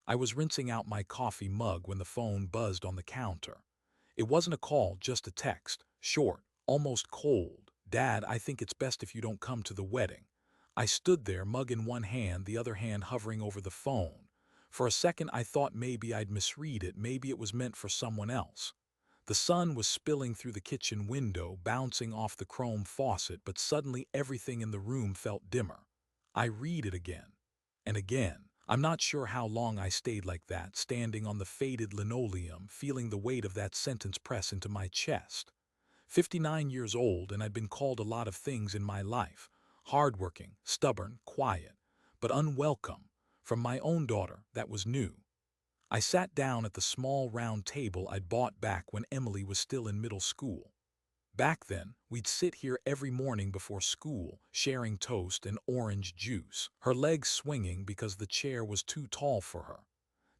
I was rinsing out my coffee mug when the phone buzzed on the counter. It wasn't a call, just a text, short, almost cold. "Dad, I think it's best if you don't come to the wedding." I stood there, mug in one hand, the other hand hovering over the phone. For a second I thought maybe I'd misread it, maybe it was meant for someone else. The sun was spilling through the kitchen window, bouncing off the chrome faucet, but suddenly everything in the room felt dimmer. I read it again. And again. I'm not sure how long I stayed like that, standing on the faded linoleum, feeling the weight of that sentence press into my chest. 59 years old, and I'd been called a lot of things in my life. Hardworking, stubborn, quiet, but unwelcome. From my own daughter, that was new. I sat down at the small round table I'd bought back when Emily was still in middle school. Back then, we'd sit here every morning before school, sharing toast and orange juice, her legs swinging because the chair was too tall for her.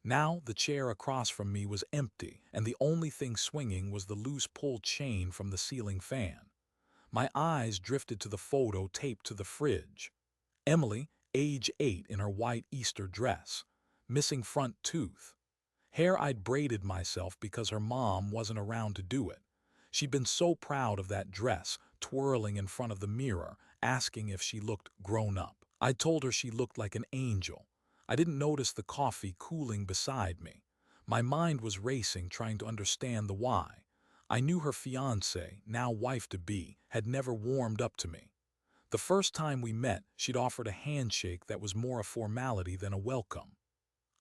Now the chair across from me was empty, and the only thing swinging was the loose pull chain from the ceiling fan. My eyes drifted to the photo taped to the fridge. Emily, age 8, in her white Easter dress, missing front tooth. Hair I'd braided myself because her mom wasn't around to do it. She'd been so proud of that dress, twirling in front of the mirror, asking if she looked grown up. I told her she looked like an angel. I didn't notice the coffee cooling beside me. My mind was racing, trying to understand the why. I knew her fiancé, now wife-to-be, had never warmed up to me. The first time we met, she'd offered a handshake that was more a formality than a welcome.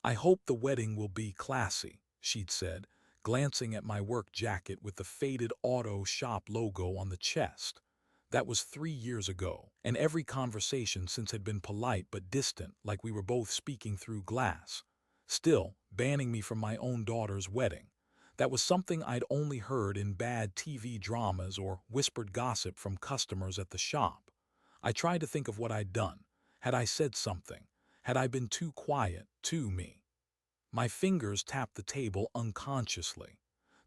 "I hope the wedding will be classy," she'd said, glancing at my work jacket with the faded auto shop logo on the chest. That was 3 years ago, and every conversation since had been polite but distant, like we were both speaking through glass. Still, banning me from my own daughter's wedding. That was something I'd only heard in bad TV dramas or whispered gossip from customers at the shop. I tried to think of what I'd done. Had I said something? Had I been too quiet, too me? My fingers tapped the table unconsciously.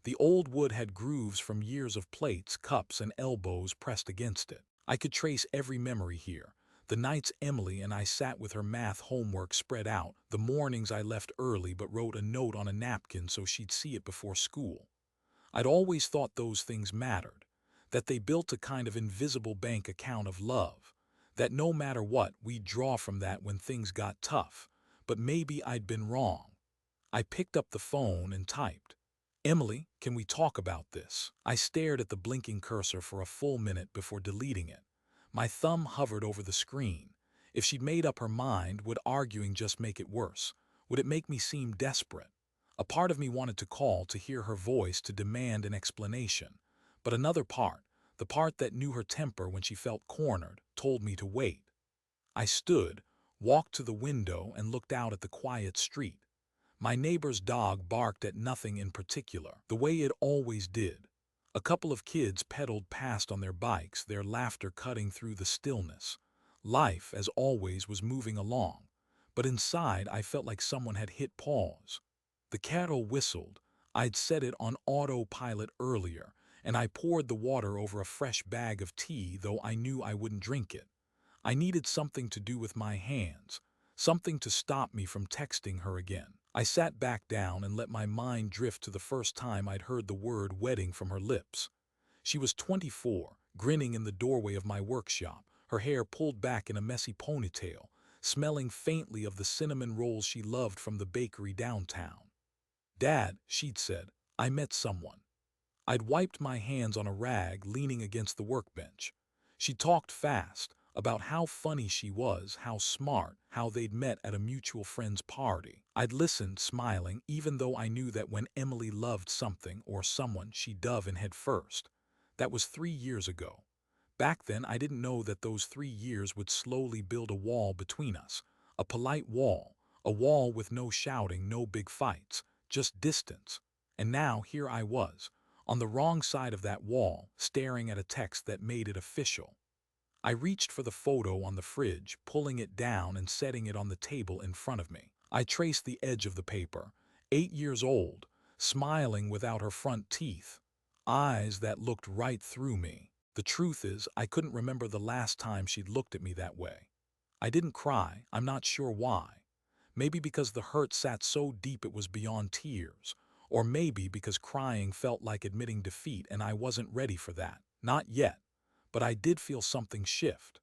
The old wood had grooves from years of plates, cups, and elbows pressed against it. I could trace every memory here. The nights Emily and I sat with her math homework spread out, the mornings I left early but wrote a note on a napkin so she'd see it before school. I'd always thought those things mattered, that they built a kind of invisible bank account of love, that no matter what, we'd draw from that when things got tough. But maybe I'd been wrong. I picked up the phone and typed, "Emily, can we talk about this?" I stared at the blinking cursor for a full minute before deleting it. My thumb hovered over the screen. If she'd made up her mind, would arguing just make it worse? Would it make me seem desperate? A part of me wanted to call, to hear her voice, to demand an explanation. But another part, the part that knew her temper when she felt cornered, told me to wait. I stood, walked to the window, and looked out at the quiet street. My neighbor's dog barked at nothing in particular, the way it always did. A couple of kids pedaled past on their bikes, their laughter cutting through the stillness. Life, as always, was moving along, but inside I felt like someone had hit pause. The kettle whistled. I'd set it on autopilot earlier, and I poured the water over a fresh bag of tea, though I knew I wouldn't drink it. I needed something to do with my hands, something to stop me from texting her again. I sat back down and let my mind drift to the first time I'd heard the word wedding from her lips. She was 24, grinning in the doorway of my workshop, her hair pulled back in a messy ponytail, smelling faintly of the cinnamon rolls she loved from the bakery downtown. "Dad," she'd said, "I met someone." I'd wiped my hands on a rag, leaning against the workbench. She talked fast, about how funny she was, how smart, how they'd met at a mutual friend's party. I'd listened, smiling, even though I knew that when Emily loved something or someone, she'd dove in head first. That was 3 years ago. Back then, I didn't know that those 3 years would slowly build a wall between us. A polite wall, a wall with no shouting, no big fights, just distance. And now here I was, on the wrong side of that wall, staring at a text that made it official. I reached for the photo on the fridge, pulling it down and setting it on the table in front of me. I traced the edge of the paper. 8 years old, smiling without her front teeth. Eyes that looked right through me. The truth is, I couldn't remember the last time she'd looked at me that way. I didn't cry, I'm not sure why. Maybe because the hurt sat so deep it was beyond tears. Or maybe because crying felt like admitting defeat and I wasn't ready for that. Not yet. But I did feel something shift.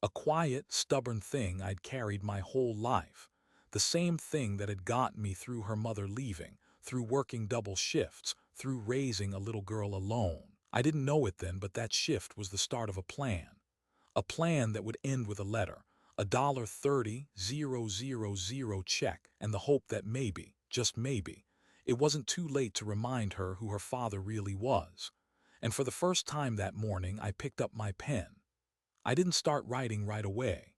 A quiet, stubborn thing I'd carried my whole life. The same thing that had gotten me through her mother leaving, through working double shifts, through raising a little girl alone. I didn't know it then, but that shift was the start of a plan. A plan that would end with a letter, a $30,000 check, and the hope that maybe, just maybe, it wasn't too late to remind her who her father really was. And for the first time that morning, I picked up my pen. I didn't start writing right away.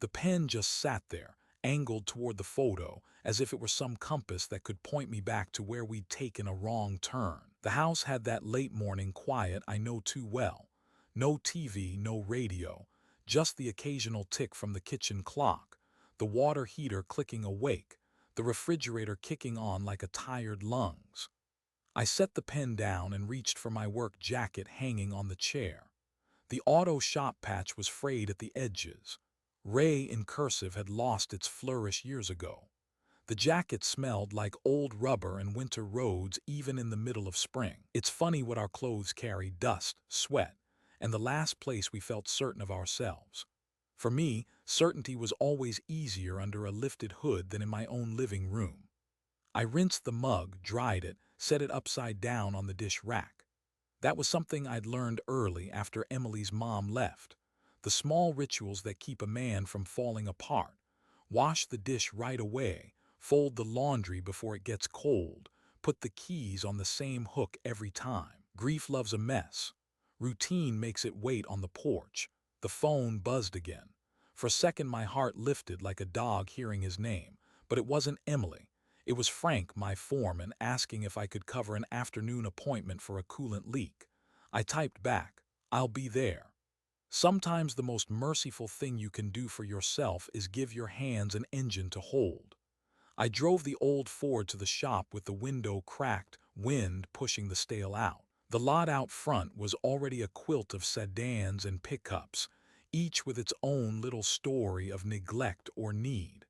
The pen just sat there, angled toward the photo, as if it were some compass that could point me back to where we'd taken a wrong turn. The house had that late morning quiet I know too well. No TV, no radio, just the occasional tick from the kitchen clock, the water heater clicking awake, the refrigerator kicking on like a tired lungs. I set the pen down and reached for my work jacket hanging on the chair. The auto shop patch was frayed at the edges. Ray in cursive had lost its flourish years ago. The jacket smelled like old rubber and winter roads even in the middle of spring. It's funny what our clothes carry: dust, sweat, and the last place we felt certain of ourselves. For me, certainty was always easier under a lifted hood than in my own living room. I rinsed the mug, dried it, set it upside down on the dish rack. That was something I'd learned early after Emily's mom left. The small rituals that keep a man from falling apart. Wash the dish right away, fold the laundry before it gets cold, put the keys on the same hook every time. Grief loves a mess. Routine makes it wait on the porch. The phone buzzed again. For a second my heart lifted like a dog hearing his name, but it wasn't Emily. It was Frank, my foreman, asking if I could cover an afternoon appointment for a coolant leak. I typed back, "I'll be there." Sometimes the most merciful thing you can do for yourself is give your hands an engine to hold. I drove the old Ford to the shop with the window cracked, wind pushing the stale out. The lot out front was already a quilt of sedans and pickups, each with its own little story of neglect or need.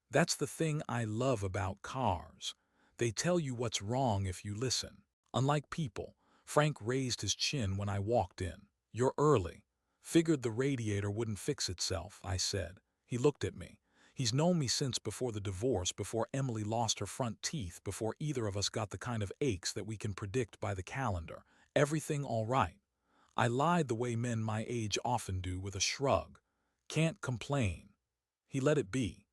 That's the thing I love about cars. They tell you what's wrong if you listen. Unlike people, Frank raised his chin when I walked in. "You're early." "Figured the radiator wouldn't fix itself," I said. He looked at me. He's known me since before the divorce, before Emily lost her front teeth, before either of us got the kind of aches that we can predict by the calendar. "Everything all right?" I lied the way men my age often do, with a shrug. "Can't complain." He let it be.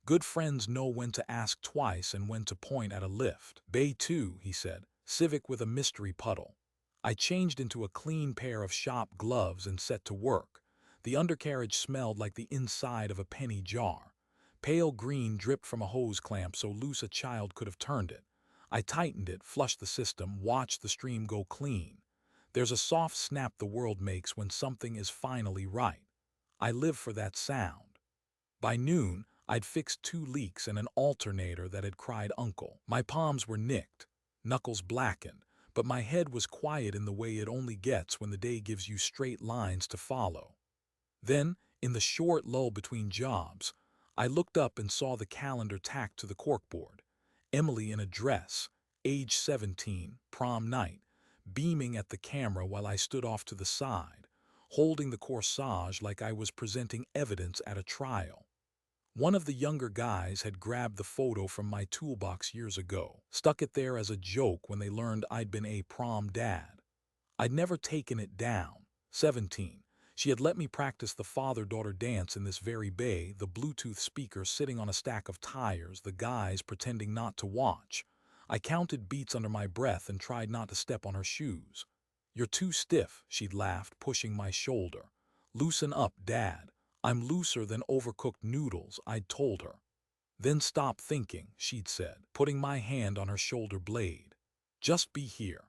Good friends know when to ask twice and when to point at a lift. "Bay 2, he said. "Civic with a mystery puddle." I changed into a clean pair of shop gloves and set to work. The undercarriage smelled like the inside of a penny jar. Pale green dripped from a hose clamp so loose a child could have turned it. I tightened it, flushed the system, watched the stream go clean. There's a soft snap the world makes when something is finally right. I live for that sound. By noon, I'd fixed 2 leaks and an alternator that had cried uncle. My palms were nicked, knuckles blackened, but my head was quiet in the way it only gets when the day gives you straight lines to follow. Then, in the short lull between jobs, I looked up and saw the calendar tacked to the corkboard. Emily in a dress, age 17, prom night, beaming at the camera while I stood off to the side, holding the corsage like I was presenting evidence at a trial. One of the younger guys had grabbed the photo from my toolbox years ago, stuck it there as a joke when they learned I'd been a prom dad. I'd never taken it down. 17. She had let me practice the father-daughter dance in this very bay, the Bluetooth speaker sitting on a stack of tires, the guys pretending not to watch. I counted beats under my breath and tried not to step on her shoes. "You're too stiff," she'd laughed, pushing my shoulder. "Loosen up, Dad." "I'm looser than overcooked noodles," I'd told her. "Then stop thinking," she'd said, putting my hand on her shoulder blade. "Just be here."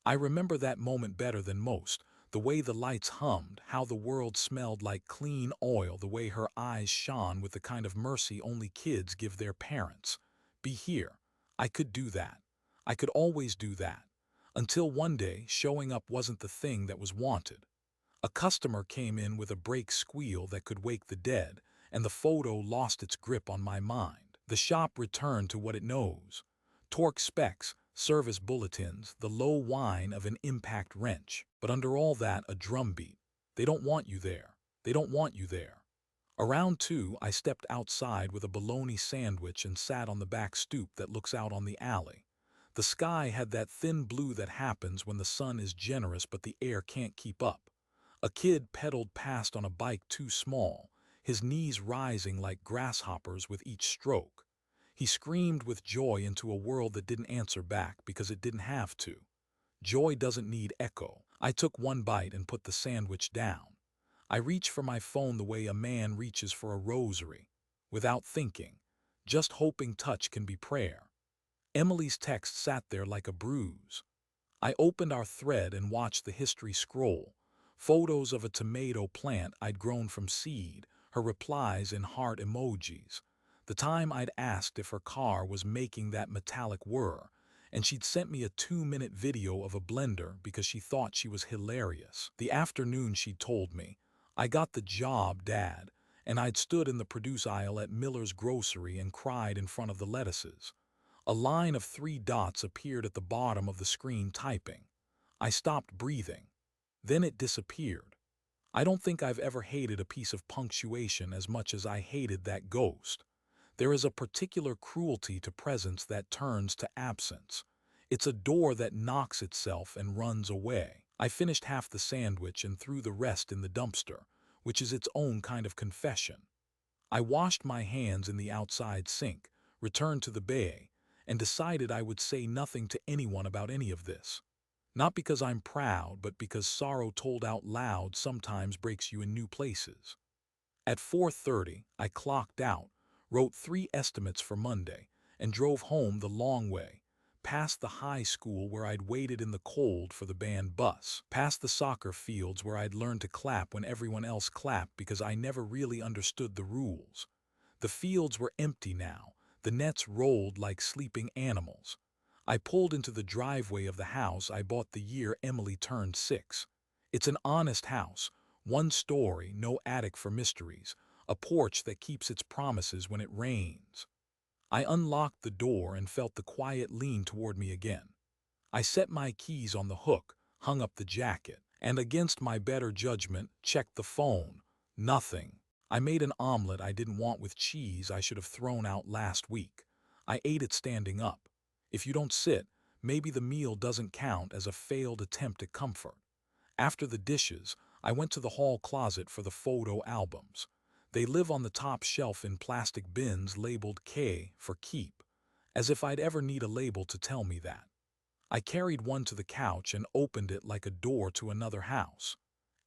I remember that moment better than most, the way the lights hummed, how the world smelled like clean oil, the way her eyes shone with the kind of mercy only kids give their parents. Be here. I could do that. I could always do that. Until one day, showing up wasn't the thing that was wanted. A customer came in with a brake squeal that could wake the dead, and the photo lost its grip on my mind. The shop returned to what it knows. Torque specs, service bulletins, the low whine of an impact wrench. But under all that, a drumbeat. They don't want you there. They don't want you there. Around 2, I stepped outside with a bologna sandwich and sat on the back stoop that looks out on the alley. The sky had that thin blue that happens when the sun is generous but the air can't keep up. A kid pedaled past on a bike too small, his knees rising like grasshoppers with each stroke. He screamed with joy into a world that didn't answer back because it didn't have to. Joy doesn't need echo. I took one bite and put the sandwich down. I reached for my phone the way a man reaches for a rosary, without thinking, just hoping touch can be prayer. Emily's text sat there like a bruise. I opened our thread and watched the history scroll, photos of a tomato plant I'd grown from seed, her replies in heart emojis, the time I'd asked if her car was making that metallic whir, and she'd sent me a 2-minute video of a blender because she thought she was hilarious. The afternoon she'd told me, "I got the job, Dad," and I'd stood in the produce aisle at Miller's grocery and cried in front of the lettuces. A line of 3 dots appeared at the bottom of the screen typing. I stopped breathing. Then it disappeared. I don't think I've ever hated a piece of punctuation as much as I hated that ghost. There is a particular cruelty to presence that turns to absence. It's a door that knocks itself and runs away. I finished half the sandwich and threw the rest in the dumpster, which is its own kind of confession. I washed my hands in the outside sink, returned to the bay, and decided I would say nothing to anyone about any of this. Not because I'm proud, but because sorrow told out loud sometimes breaks you in new places. At 4:30, I clocked out, wrote 3 estimates for Monday, and drove home the long way, past the high school where I'd waited in the cold for the band bus, past the soccer fields where I'd learned to clap when everyone else clapped because I never really understood the rules. The fields were empty now, the nets rolled like sleeping animals. I pulled into the driveway of the house I bought the year Emily turned 6. It's an honest house, 1 story, no attic for mysteries, a porch that keeps its promises when it rains. I unlocked the door and felt the quiet lean toward me again. I set my keys on the hook, hung up the jacket, and against my better judgment, checked the phone. Nothing. I made an omelet I didn't want with cheese I should have thrown out last week. I ate it standing up. If you don't sit, maybe the meal doesn't count as a failed attempt at comfort. After the dishes, I went to the hall closet for the photo albums. They live on the top shelf in plastic bins labeled K for keep, as if I'd ever need a label to tell me that. I carried one to the couch and opened it like a door to another house.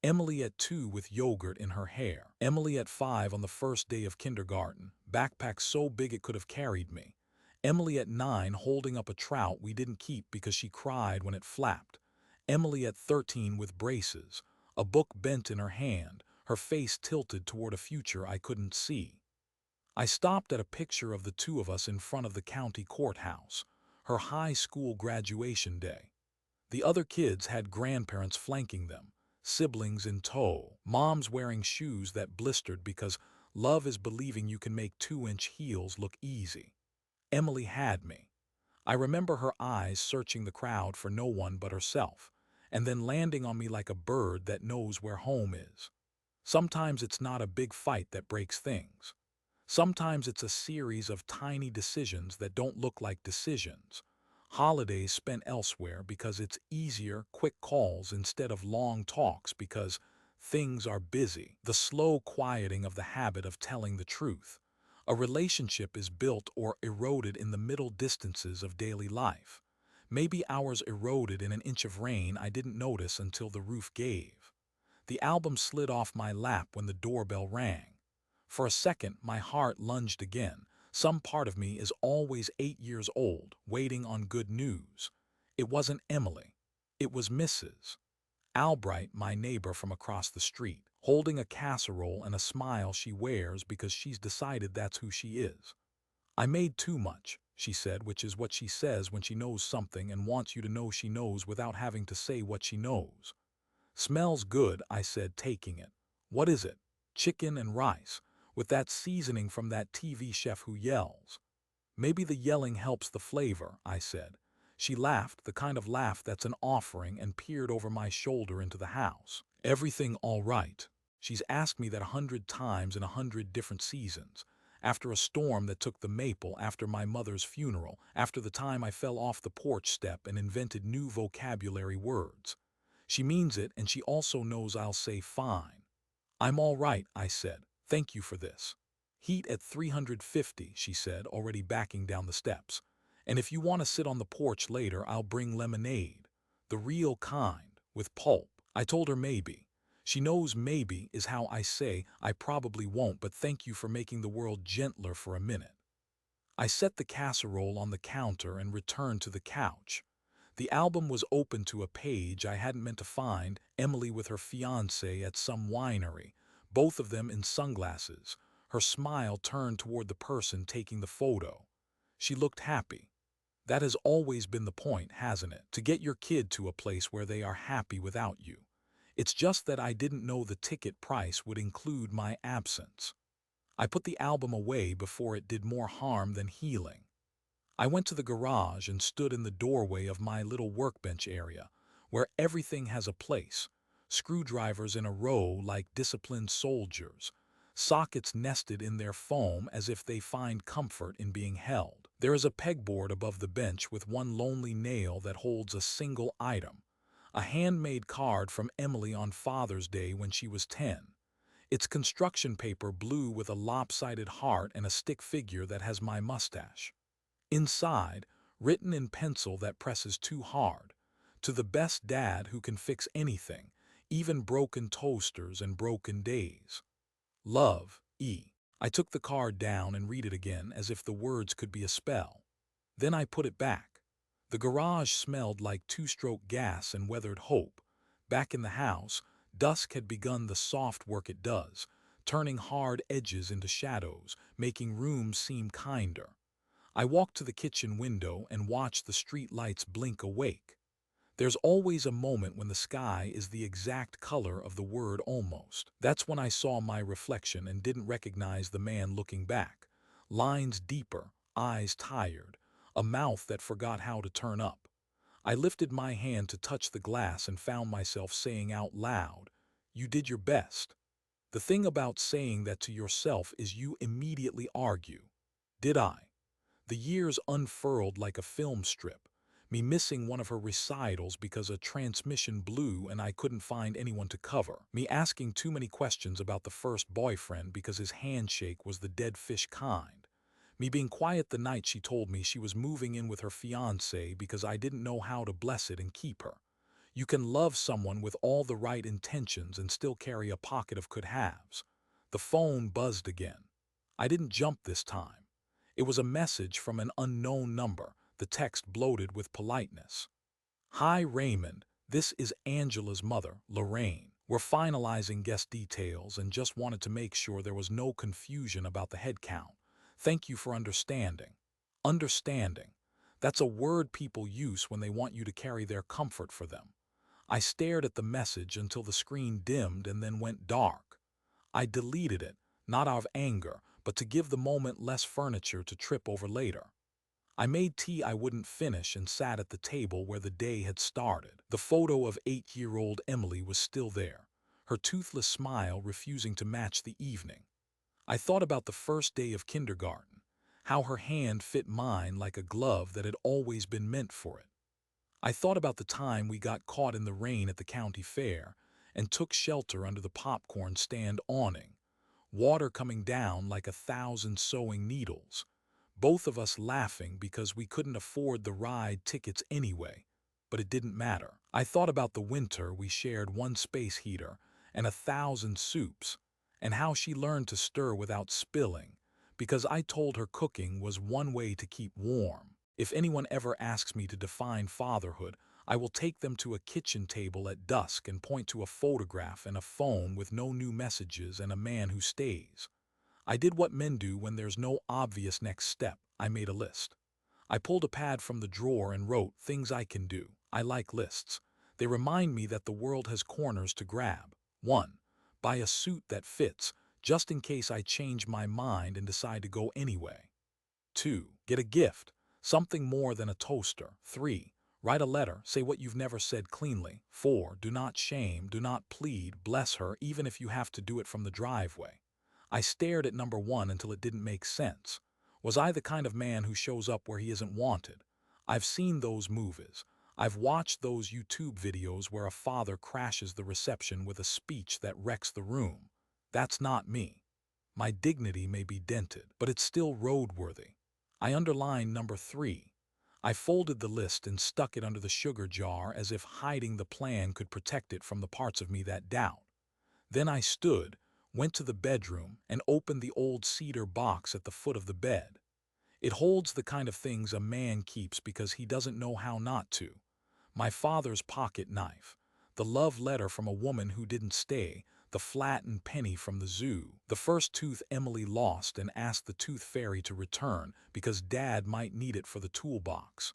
Emily at 2 with yogurt in her hair. Emily at 5 on the first day of kindergarten, backpack so big it could have carried me. Emily at 9 holding up a trout we didn't keep because she cried when it flapped. Emily at 13 with braces, a book bent in her hand, her face tilted toward a future I couldn't see. I stopped at a picture of the 2 of us in front of the county courthouse, her high school graduation day. The other kids had grandparents flanking them, siblings in tow, moms wearing shoes that blistered because love is believing you can make 2-inch heels look easy. Emily had me. I remember her eyes searching the crowd for no one but herself, and then landing on me like a bird that knows where home is. Sometimes it's not a big fight that breaks things. Sometimes it's a series of tiny decisions that don't look like decisions. Holidays spent elsewhere because it's easier, quick calls instead of long talks because things are busy. The slow quieting of the habit of telling the truth. A relationship is built or eroded in the middle distances of daily life. Maybe ours eroded in an inch of rain I didn't notice until the roof gave. The album slid off my lap when the doorbell rang. For a second, my heart lunged again. Some part of me is always 8 years old, waiting on good news. It wasn't Emily. It was Mrs. Albright, my neighbor from across the street, holding a casserole and a smile she wears because she's decided that's who she is. "I made too much," she said, which is what she says when she knows something and wants you to know she knows without having to say what she knows. "Smells good," I said, taking it. "What is it?" "Chicken and rice, with that seasoning from that TV chef who yells." Maybe the yelling helps the flavor, I said. She laughed, the kind of laugh that's an offering, and peered over my shoulder into the house. Everything all right? She's asked me that 100 times in 100 different seasons. After a storm that took the maple, after my mother's funeral, after the time I fell off the porch step and invented new vocabulary words. She means it, and she also knows I'll say fine. I'm all right, I said. Thank you for this. Heat at 350, she said, already backing down the steps. And if you want to sit on the porch later, I'll bring lemonade. The real kind, with pulp. I told her maybe. She knows maybe is how I say I probably won't, but thank you for making the world gentler for a minute. I set the casserole on the counter and returned to the couch. The album was open to a page I hadn't meant to find, Emily with her fiancé at some winery, both of them in sunglasses. Her smile turned toward the person taking the photo. She looked happy. That has always been the point, hasn't it? To get your kid to a place where they are happy without you. It's just that I didn't know the ticket price would include my absence. I put the album away before it did more harm than healing. I went to the garage and stood in the doorway of my little workbench area, where everything has a place. Screwdrivers in a row like disciplined soldiers. Sockets nested in their foam as if they find comfort in being held. There is a pegboard above the bench with one lonely nail that holds a single item. A handmade card from Emily on Father's Day when she was 10. It's construction paper blue with a lopsided heart and a stick figure that has my mustache. Inside, written in pencil that presses too hard, to the best dad who can fix anything, even broken toasters and broken days. Love, E. I took the card down and read it again as if the words could be a spell. Then I put it back. The garage smelled like two-stroke gas and weathered hope. Back in the house, dusk had begun the soft work it does, turning hard edges into shadows, making rooms seem kinder. I walked to the kitchen window and watched the street lights blink awake. There's always a moment when the sky is the exact color of the word almost. That's when I saw my reflection and didn't recognize the man looking back. Lines deeper, eyes tired, a mouth that forgot how to turn up. I lifted my hand to touch the glass and found myself saying out loud, "You did your best." The thing about saying that to yourself is you immediately argue. Did I? The years unfurled like a film strip, me missing one of her recitals because a transmission blew and I couldn't find anyone to cover, me asking too many questions about the first boyfriend because his handshake was the dead fish kind, me being quiet the night she told me she was moving in with her fiancé because I didn't know how to bless it and keep her. You can love someone with all the right intentions and still carry a pocket of could-haves. The phone buzzed again. I didn't jump this time. It was a message from an unknown number, the text bloated with politeness. "Hi Raymond, this is Angela's mother, Lorraine. We're finalizing guest details and just wanted to make sure there was no confusion about the head count. Thank you for understanding." Understanding. That's a word people use when they want you to carry their comfort for them. I stared at the message until the screen dimmed and then went dark. I deleted it, not out of anger, but to give the moment less furniture to trip over later. I made tea I wouldn't finish and sat at the table where the day had started. The photo of 8-year-old Emily was still there, her toothless smile refusing to match the evening. I thought about the first day of kindergarten, how her hand fit mine like a glove that had always been meant for it. I thought about the time we got caught in the rain at the county fair and took shelter under the popcorn stand awning, water coming down like 1,000 sewing needles, both of us laughing because we couldn't afford the ride tickets anyway, but it didn't matter. I thought about the winter we shared one space heater and 1,000 soups, and how she learned to stir without spilling, because I told her cooking was one way to keep warm. If anyone ever asks me to define fatherhood, I will take them to a kitchen table at dusk and point to a photograph and a phone with no new messages and a man who stays. I did what men do when there's no obvious next step. I made a list. I pulled a pad from the drawer and wrote things I can do. I like lists. They remind me that the world has corners to grab. 1. Buy a suit that fits, just in case I change my mind and decide to go anyway. 2. Get a gift, something more than a toaster. 3. Write a letter, say what you've never said cleanly. 4. Do not shame, do not plead, bless her even if you have to do it from the driveway. I stared at number 1 until it didn't make sense. Was I the kind of man who shows up where he isn't wanted? I've seen those movies. I've watched those YouTube videos where a father crashes the reception with a speech that wrecks the room. That's not me. My dignity may be dented, but it's still roadworthy. I underlined number 3. I folded the list and stuck it under the sugar jar as if hiding the plan could protect it from the parts of me that doubt. Then I stood, went to the bedroom, and opened the old cedar box at the foot of the bed. It holds the kind of things a man keeps because he doesn't know how not to. My father's pocket knife, the love letter from a woman who didn't stay, the flattened penny from the zoo, the first tooth Emily lost and asked the tooth fairy to return because Dad might need it for the toolbox.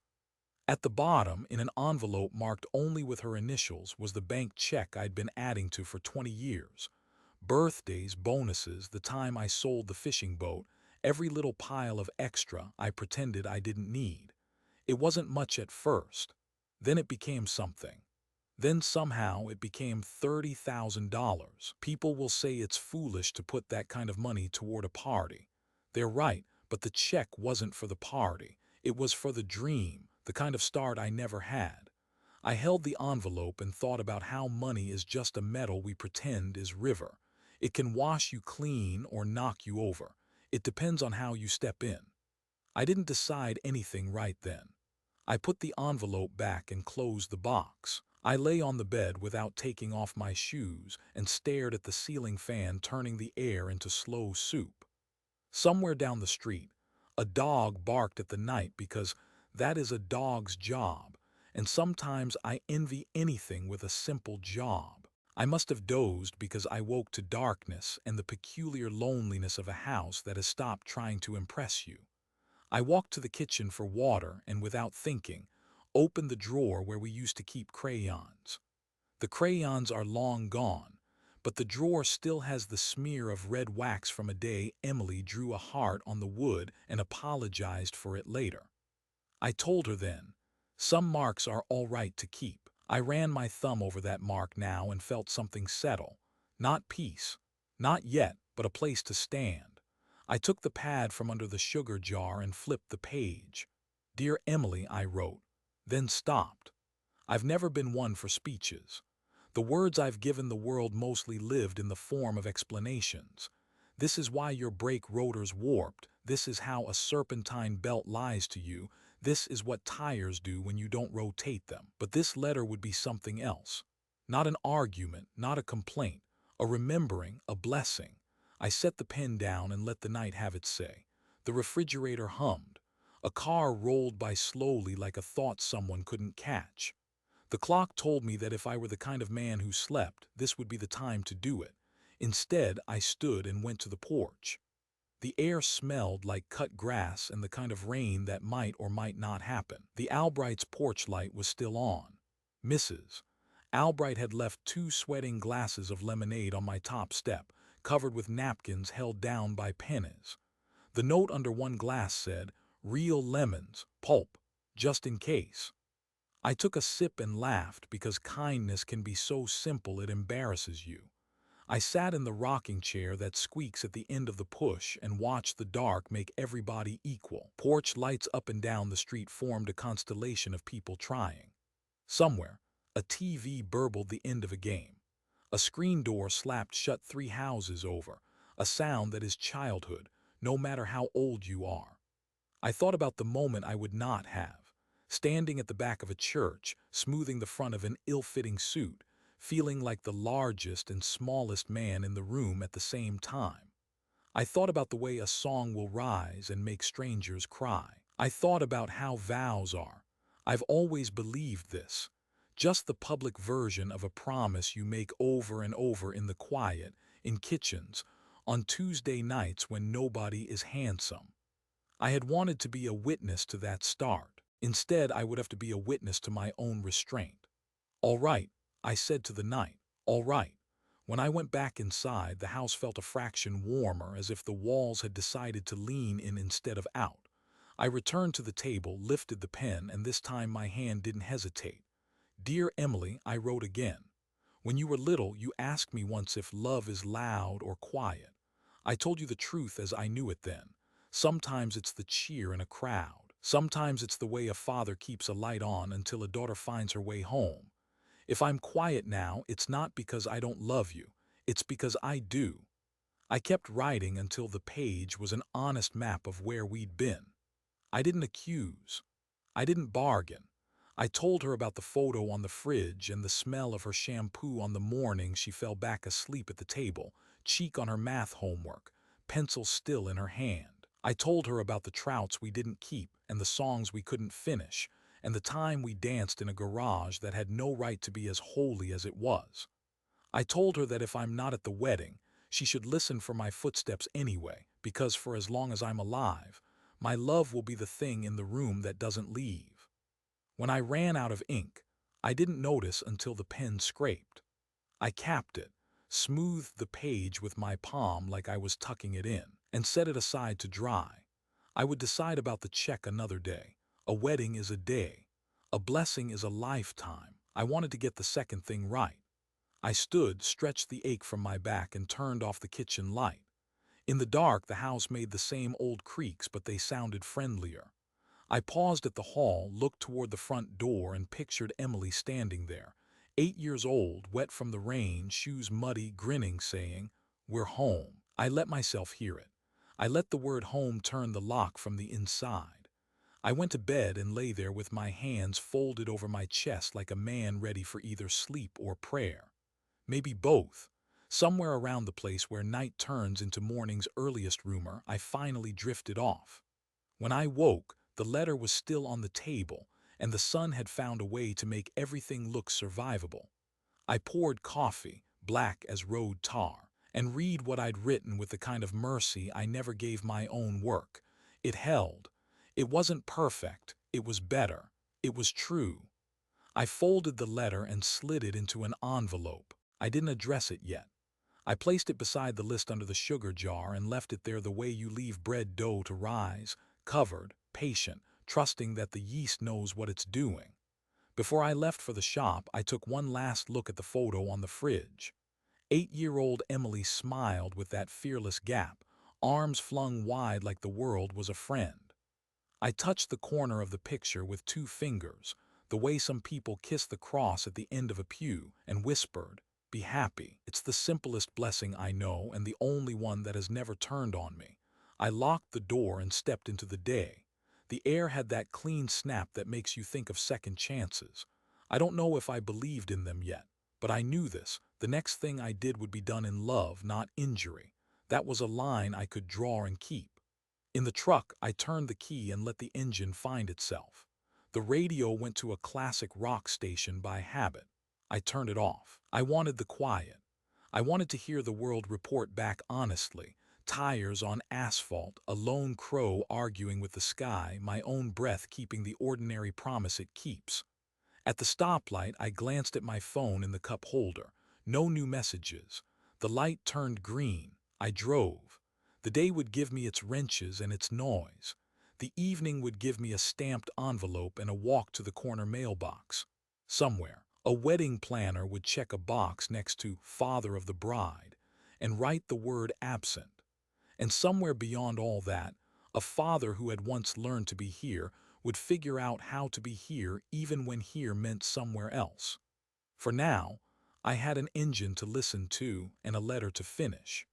At the bottom, in an envelope marked only with her initials, was the bank check I'd been adding to for 20 years. Birthdays, bonuses, the time I sold the fishing boat, every little pile of extra I pretended I didn't need. It wasn't much at first. Then it became something. Then somehow it became $30,000. People will say it's foolish to put that kind of money toward a party. They're right, but the check wasn't for the party. It was for the dream, the kind of start I never had. I held the envelope and thought about how money is just a metal we pretend is river. It can wash you clean or knock you over. It depends on how you step in. I didn't decide anything right then. I put the envelope back and closed the box. I lay on the bed without taking off my shoes and stared at the ceiling fan turning the air into slow soup. Somewhere down the street, a dog barked at the night because that is a dog's job, and sometimes I envy anything with a simple job. I must have dozed because I woke to darkness and the peculiar loneliness of a house that has stopped trying to impress you. I walked to the kitchen for water and, without thinking, opened the drawer where we used to keep crayons. The crayons are long gone, but the drawer still has the smear of red wax from a day Emily drew a heart on the wood and apologized for it later. I told her then, some marks are all right to keep. I ran my thumb over that mark now and felt something settle. Not peace. Not yet, but a place to stand. I took the pad from under the sugar jar and flipped the page. Dear Emily, I wrote, then stopped. I've never been one for speeches. The words I've given the world mostly lived in the form of explanations. This is why your brake rotor's warped. This is how a serpentine belt lies to you. This is what tires do when you don't rotate them. But this letter would be something else. Not an argument, not a complaint, a remembering, a blessing. I set the pen down and let the night have its say. The refrigerator hummed. A car rolled by slowly like a thought someone couldn't catch. The clock told me that if I were the kind of man who slept, this would be the time to do it. Instead, I stood and went to the porch. The air smelled like cut grass and the kind of rain that might or might not happen. The Albright's porch light was still on. Mrs. Albright had left 2 sweating glasses of lemonade on my top step, covered with napkins held down by pennies. The note under one glass said, "Real lemons, pulp, just in case." I took a sip and laughed because kindness can be so simple it embarrasses you. I sat in the rocking chair that squeaks at the end of the push and watched the dark make everybody equal. Porch lights up and down the street formed a constellation of people trying. Somewhere, a TV burbled the end of a game. A screen door slapped shut 3 houses over, a sound that is childhood, no matter how old you are. I thought about the moment I would not have, standing at the back of a church, smoothing the front of an ill-fitting suit, feeling like the largest and smallest man in the room at the same time. I thought about the way a song will rise and make strangers cry. I thought about how vows are. I've always believed this. Just the public version of a promise you make over and over in the quiet, in kitchens, on Tuesday nights when nobody is handsome. I had wanted to be a witness to that start. Instead, I would have to be a witness to my own restraint. All right, I said to the night. All right. When I went back inside, the house felt a fraction warmer, as if the walls had decided to lean in instead of out. I returned to the table, lifted the pen, and this time my hand didn't hesitate. Dear Emily, I wrote again. When you were little, you asked me once if love is loud or quiet. I told you the truth as I knew it then. Sometimes it's the cheer in a crowd. Sometimes it's the way a father keeps a light on until a daughter finds her way home. If I'm quiet now, it's not because I don't love you. It's because I do. I kept writing until the page was an honest map of where we'd been. I didn't accuse. I didn't bargain. I told her about the photo on the fridge and the smell of her shampoo on the morning she fell back asleep at the table, cheek on her math homework, pencil still in her hand. I told her about the trouts we didn't keep and the songs we couldn't finish, and the time we danced in a garage that had no right to be as holy as it was. I told her that if I'm not at the wedding, she should listen for my footsteps anyway, because for as long as I'm alive, my love will be the thing in the room that doesn't leave. When I ran out of ink, I didn't notice until the pen scraped. I capped it, smoothed the page with my palm like I was tucking it in, and set it aside to dry. I would decide about the check another day. A wedding is a day. A blessing is a lifetime. I wanted to get the second thing right. I stood, stretched the ache from my back, and turned off the kitchen light. In the dark, the house made the same old creaks, but they sounded friendlier. I paused at the hall, looked toward the front door, and pictured Emily standing there, 8 years old, wet from the rain, shoes muddy, grinning, saying, "We're home." I let myself hear it. I let the word home turn the lock from the inside. I went to bed and lay there with my hands folded over my chest like a man ready for either sleep or prayer. Maybe both. Somewhere around the place where night turns into morning's earliest rumor, I finally drifted off. When I woke, the letter was still on the table, and the sun had found a way to make everything look survivable. I poured coffee, black as road tar, and read what I'd written with the kind of mercy I never gave my own work. It held. It wasn't perfect. It was better. It was true. I folded the letter and slid it into an envelope. I didn't address it yet. I placed it beside the list under the sugar jar and left it there the way you leave bread dough to rise, covered, patient, trusting that the yeast knows what it's doing. Before I left for the shop, I took one last look at the photo on the fridge. 8-year-old Emily smiled with that fearless gap, arms flung wide like the world was a friend. I touched the corner of the picture with 2 fingers, the way some people kiss the cross at the end of a pew, and whispered, "Be happy." It's the simplest blessing I know and the only one that has never turned on me. I locked the door and stepped into the day. The air had that clean snap that makes you think of second chances. I don't know if I believed in them yet, but I knew this. The next thing I did would be done in love, not injury. That was a line I could draw and keep. In the truck, I turned the key and let the engine find itself. The radio went to a classic rock station by habit. I turned it off. I wanted the quiet. I wanted to hear the world report back honestly. Tires on asphalt, a lone crow arguing with the sky, my own breath keeping the ordinary promise it keeps. At the stoplight, I glanced at my phone in the cup holder. No new messages. The light turned green. I drove. The day would give me its wrenches and its noise. The evening would give me a stamped envelope and a walk to the corner mailbox. Somewhere, a wedding planner would check a box next to "Father of the Bride" and write the word "absent." And somewhere beyond all that, a father who had once learned to be here would figure out how to be here even when here meant somewhere else. For now, I had an engine to listen to and a letter to finish,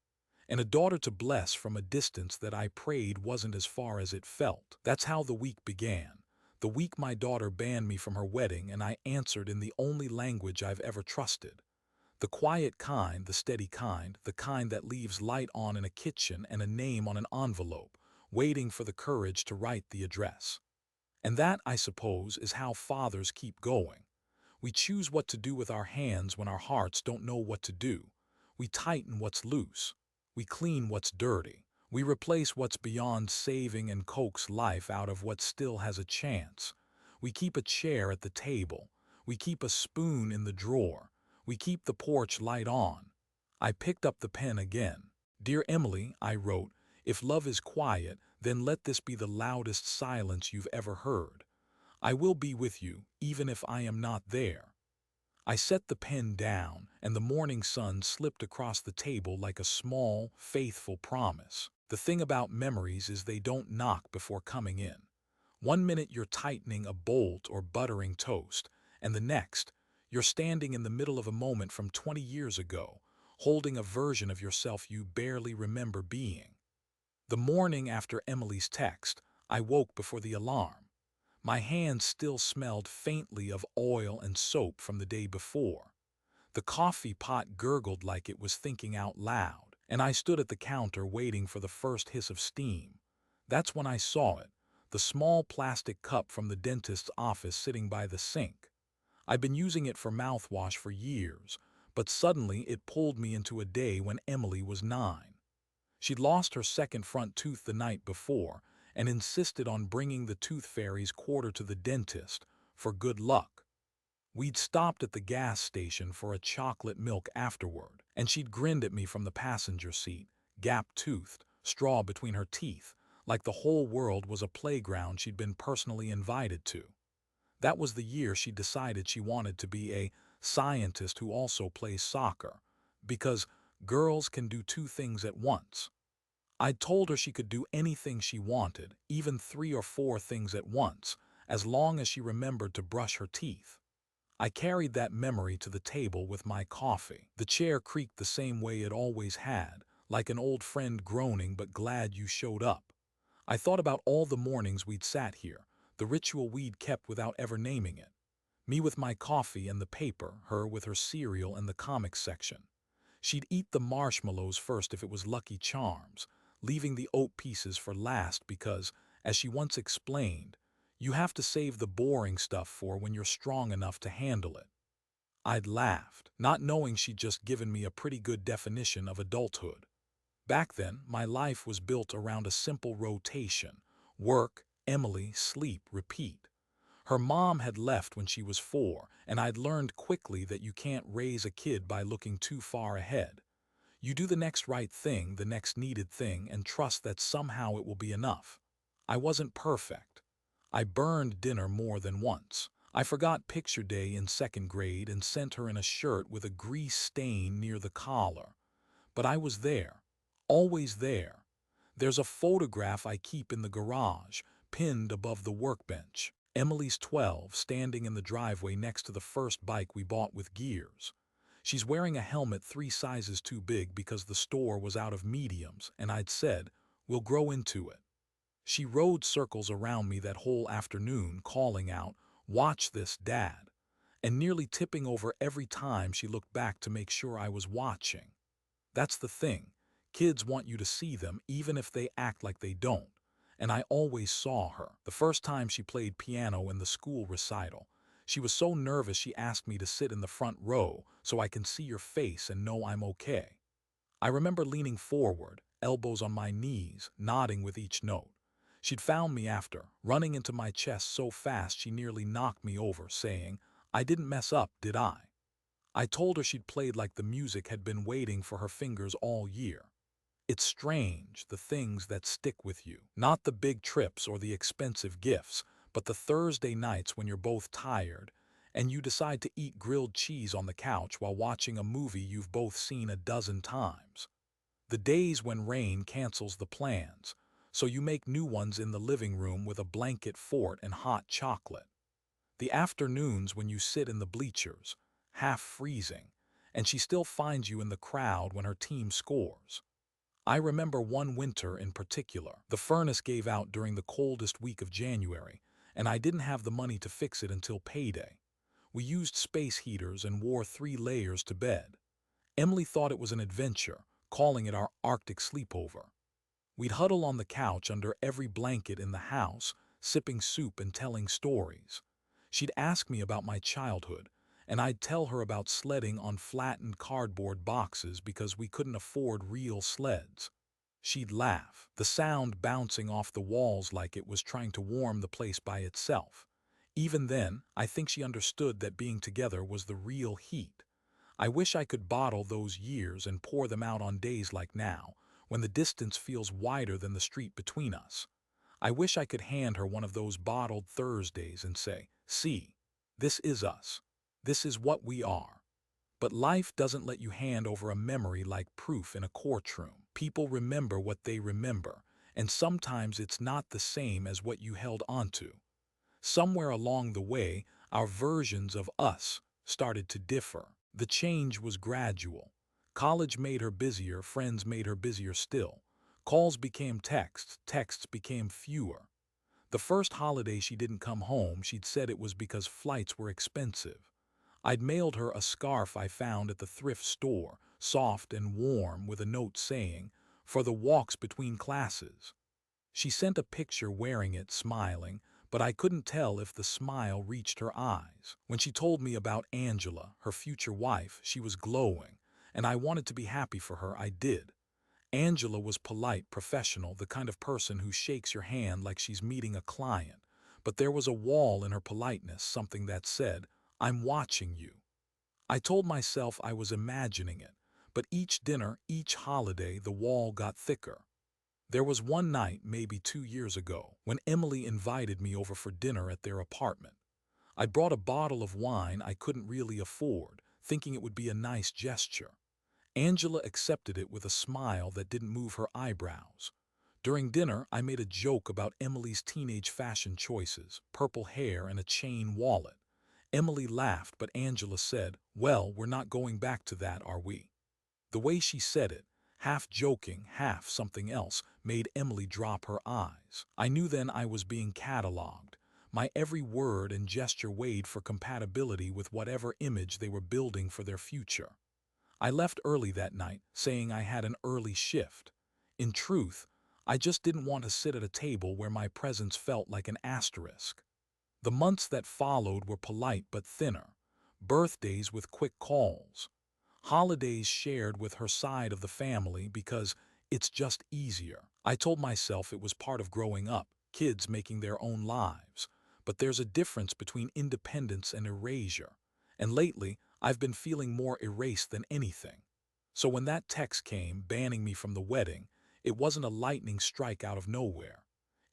and a daughter to bless from a distance that I prayed wasn't as far as it felt. That's how the week began. The week my daughter banned me from her wedding, and I answered in the only language I've ever trusted. The quiet kind, the steady kind, the kind that leaves light on in a kitchen and a name on an envelope, waiting for the courage to write the address. And that, I suppose, is how fathers keep going. We choose what to do with our hands when our hearts don't know what to do. We tighten what's loose. We clean what's dirty. We replace what's beyond saving and coax life out of what still has a chance. We keep a chair at the table. We keep a spoon in the drawer. We keep the porch light on. I picked up the pen again. "Dear Emily," I wrote, "if love is quiet, then let this be the loudest silence you've ever heard. I will be with you, even if I am not there." I set the pen down, and the morning sun slipped across the table like a small, faithful promise. The thing about memories is they don't knock before coming in. One minute you're tightening a bolt or buttering toast, and the next, you're standing in the middle of a moment from 20 years ago, holding a version of yourself you barely remember being. The morning after Emily's text, I woke before the alarm. My hands still smelled faintly of oil and soap from the day before. The coffee pot gurgled like it was thinking out loud, and I stood at the counter waiting for the first hiss of steam. That's when I saw it, the small plastic cup from the dentist's office sitting by the sink. I've been using it for mouthwash for years, but suddenly it pulled me into a day when Emily was 9. She'd lost her second front tooth the night before and insisted on bringing the tooth fairy's quarter to the dentist for good luck. We'd stopped at the gas station for a chocolate milk afterward, and she'd grinned at me from the passenger seat, gap-toothed, straw between her teeth, like the whole world was a playground she'd been personally invited to. That was the year she decided she wanted to be a scientist who also plays soccer, because girls can do two things at once. I'd told her she could do anything she wanted, even 3 or 4 things at once, as long as she remembered to brush her teeth. I carried that memory to the table with my coffee. The chair creaked the same way it always had, like an old friend groaning but glad you showed up. I thought about all the mornings we'd sat here, the ritual we'd kept without ever naming it. Me with my coffee and the paper, her with her cereal and the comics section. She'd eat the marshmallows first if it was Lucky Charms, leaving the oat pieces for last because, as she once explained, you have to save the boring stuff for when you're strong enough to handle it. I'd laughed, not knowing she'd just given me a pretty good definition of adulthood. Back then, my life was built around a simple rotation: work, Emily, sleep, repeat. Her mom had left when she was 4, and I'd learned quickly that you can't raise a kid by looking too far ahead. You do the next right thing, the next needed thing, and trust that somehow it will be enough. I wasn't perfect. I burned dinner more than once. I forgot picture day in 2nd grade and sent her in a shirt with a grease stain near the collar. But I was there, always there. There's a photograph I keep in the garage, pinned above the workbench. Emily's 12, standing in the driveway next to the first bike we bought with gears. She's wearing a helmet 3 sizes too big because the store was out of mediums, and I'd said, "We'll grow into it." She rode circles around me that whole afternoon, calling out, "Watch this, Dad," and nearly tipping over every time she looked back to make sure I was watching. That's the thing. Kids want you to see them even if they act like they don't. And I always saw her. The first time she played piano in the school recital, she was so nervous she asked me to sit in the front row so I can see your face and know I'm okay. I remember leaning forward, elbows on my knees, nodding with each note. She'd found me after, running into my chest so fast she nearly knocked me over, saying, "I didn't mess up, did I?" I told her she'd played like the music had been waiting for her fingers all year. It's strange, the things that stick with you. Not the big trips or the expensive gifts, but the Thursday nights when you're both tired and you decide to eat grilled cheese on the couch while watching a movie you've both seen a dozen times. The days when rain cancels the plans, so you make new ones in the living room with a blanket fort and hot chocolate. The afternoons when you sit in the bleachers, half freezing, and she still finds you in the crowd when her team scores. I remember one winter in particular. The furnace gave out during the coldest week of January, and I didn't have the money to fix it until payday. We used space heaters and wore 3 layers to bed. Emily thought it was an adventure, calling it our Arctic sleepover. We'd huddle on the couch under every blanket in the house, sipping soup and telling stories. She'd ask me about my childhood, and I'd tell her about sledding on flattened cardboard boxes because we couldn't afford real sleds. She'd laugh, the sound bouncing off the walls like it was trying to warm the place by itself. Even then, I think she understood that being together was the real heat. I wish I could bottle those years and pour them out on days like now, when the distance feels wider than the street between us. I wish I could hand her one of those bottled Thursdays and say, "See, this is us. This is what we are." But life doesn't let you hand over a memory like proof in a courtroom. People remember what they remember, and sometimes it's not the same as what you held onto. Somewhere along the way, our versions of us started to differ. The change was gradual. College made her busier, friends made her busier still. Calls became texts, texts became fewer. The first holiday she didn't come home, she'd said it was because flights were expensive. I'd mailed her a scarf I found at the thrift store, soft and warm, with a note saying, "For the walks between classes." She sent a picture wearing it, smiling, but I couldn't tell if the smile reached her eyes. When she told me about Angela, her future wife, she was glowing, and I wanted to be happy for her. I did. Angela was polite, professional, the kind of person who shakes your hand like she's meeting a client. But there was a wall in her politeness, something that said, "I'm watching you." I told myself I was imagining it, but each dinner, each holiday, the wall got thicker. There was one night, maybe 2 years ago, when Emily invited me over for dinner at their apartment. I brought a bottle of wine I couldn't really afford, thinking it would be a nice gesture. Angela accepted it with a smile that didn't move her eyebrows. During dinner, I made a joke about Emily's teenage fashion choices, purple hair and a chain wallet. Emily laughed, but Angela said, "Well, we're not going back to that, are we?" The way she said it, half joking, half something else, made Emily drop her eyes. I knew then I was being catalogued. My every word and gesture weighed for compatibility with whatever image they were building for their future. I left early that night, saying I had an early shift. In truth, I just didn't want to sit at a table where my presence felt like an asterisk. The months that followed were polite but thinner. Birthdays with quick calls. Holidays shared with her side of the family because it's just easier. I told myself it was part of growing up, kids making their own lives. But there's a difference between independence and erasure. And lately, I've been feeling more erased than anything. So when that text came banning me from the wedding, it wasn't a lightning strike out of nowhere.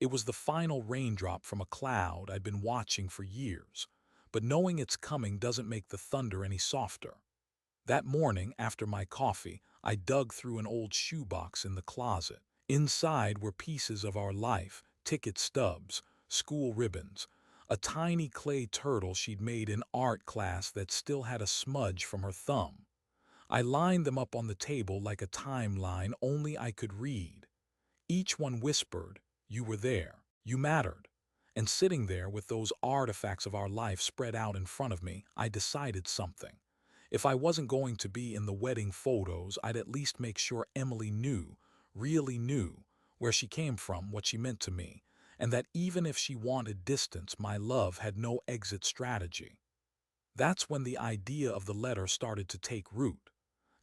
It was the final raindrop from a cloud I'd been watching for years. But knowing it's coming doesn't make the thunder any softer. That morning, after my coffee, I dug through an old shoebox in the closet. Inside were pieces of our life, ticket stubs, school ribbons, a tiny clay turtle she'd made in art class that still had a smudge from her thumb. I lined them up on the table like a timeline only I could read. Each one whispered, "You were there. You mattered." And sitting there with those artifacts of our life spread out in front of me, I decided something. If I wasn't going to be in the wedding photos, I'd at least make sure Emily knew, really knew, where she came from, what she meant to me, and that even if she wanted distance, my love had no exit strategy. That's when the idea of the letter started to take root.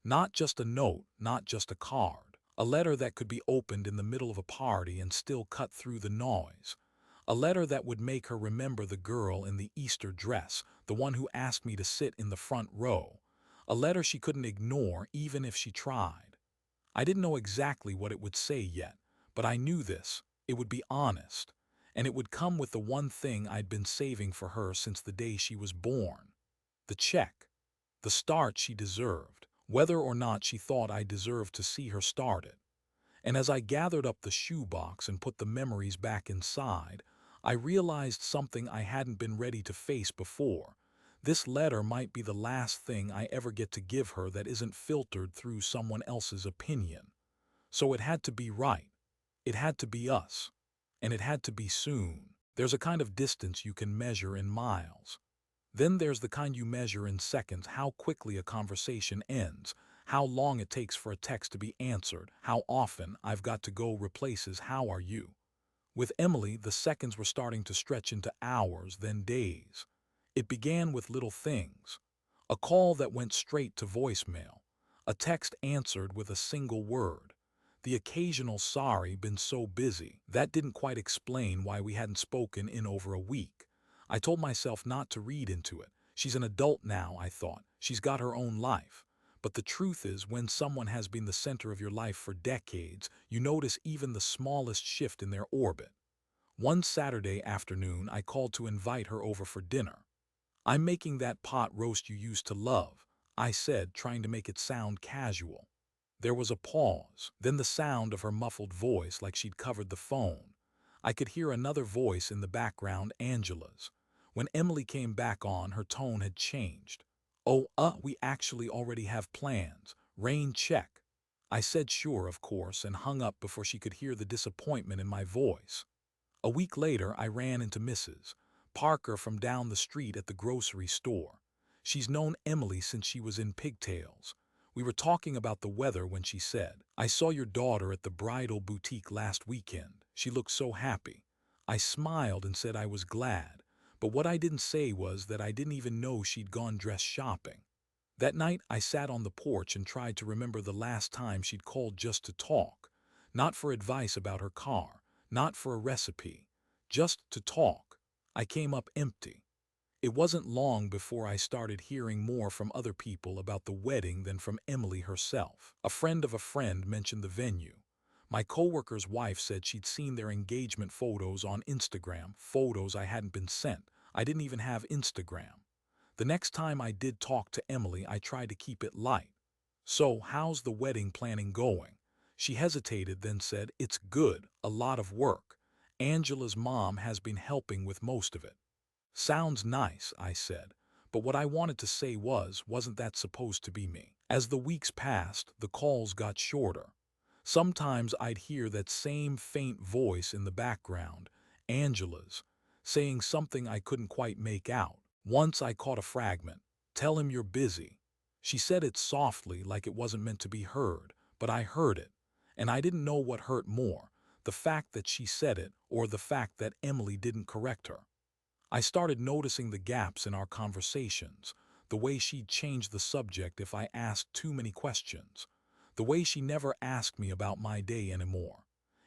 Not just a note, not just a card. A letter that could be opened in the middle of a party and still cut through the noise. A letter that would make her remember the girl in the Easter dress, the one who asked me to sit in the front row. A letter she couldn't ignore even if she tried. I didn't know exactly what it would say yet, but I knew this. It would be honest. And it would come with the one thing I'd been saving for her since the day she was born. The check. The start she deserved, whether or not she thought I deserved to see her start it. And as I gathered up the shoebox and put the memories back inside, I realized something I hadn't been ready to face before. This letter might be the last thing I ever get to give her that isn't filtered through someone else's opinion. So it had to be right. It had to be us. And it had to be soon. There's a kind of distance you can measure in miles. Then there's the kind you measure in seconds, how quickly a conversation ends, how long it takes for a text to be answered, how often I've got to go replaces "How are you?" With Emily, the seconds were starting to stretch into hours, then days. It began with little things. A call that went straight to voicemail. A text answered with a single word. The occasional "sorry, been so busy." That didn't quite explain why we hadn't spoken in over a week. I told myself not to read into it. She's an adult now, I thought. She's got her own life. But the truth is, when someone has been the center of your life for decades, you notice even the smallest shift in their orbit. One Saturday afternoon, I called to invite her over for dinner. "I'm making that pot roast you used to love," I said, trying to make it sound casual. There was a pause, then the sound of her muffled voice like she'd covered the phone. I could hear another voice in the background, Angela's. When Emily came back on, her tone had changed. "Oh, we actually already have plans. Rain check." I said sure, of course, and hung up before she could hear the disappointment in my voice. A week later, I ran into Mrs. Parker from down the street at the grocery store. She's known Emily since she was in pigtails. We were talking about the weather when she said, "I saw your daughter at the bridal boutique last weekend. She looked so happy." I smiled and said I was glad, but what I didn't say was that I didn't even know she'd gone dress shopping. That night, I sat on the porch and tried to remember the last time she'd called just to talk. Not for advice about her car, not for a recipe, just to talk. I came up empty. It wasn't long before I started hearing more from other people about the wedding than from Emily herself. A friend of a friend mentioned the venue. My coworker's wife said she'd seen their engagement photos on Instagram, photos I hadn't been sent. I didn't even have Instagram. The next time I did talk to Emily, I tried to keep it light. "So, how's the wedding planning going?" She hesitated, then said, "It's good, a lot of work. Angela's mom has been helping with most of it." "Sounds nice," I said, but what I wanted to say wasn't that supposed to be me? As the weeks passed, the calls got shorter. Sometimes I'd hear that same faint voice in the background, Angela's, saying something I couldn't quite make out. Once I caught a fragment. "Tell him you're busy." She said it softly, like it wasn't meant to be heard, but I heard it, and I didn't know what hurt more, the fact that she said it or the fact that Emily didn't correct her. I started noticing the gaps in our conversations, the way she'd change the subject if I asked too many questions, the way she never asked me about my day anymore.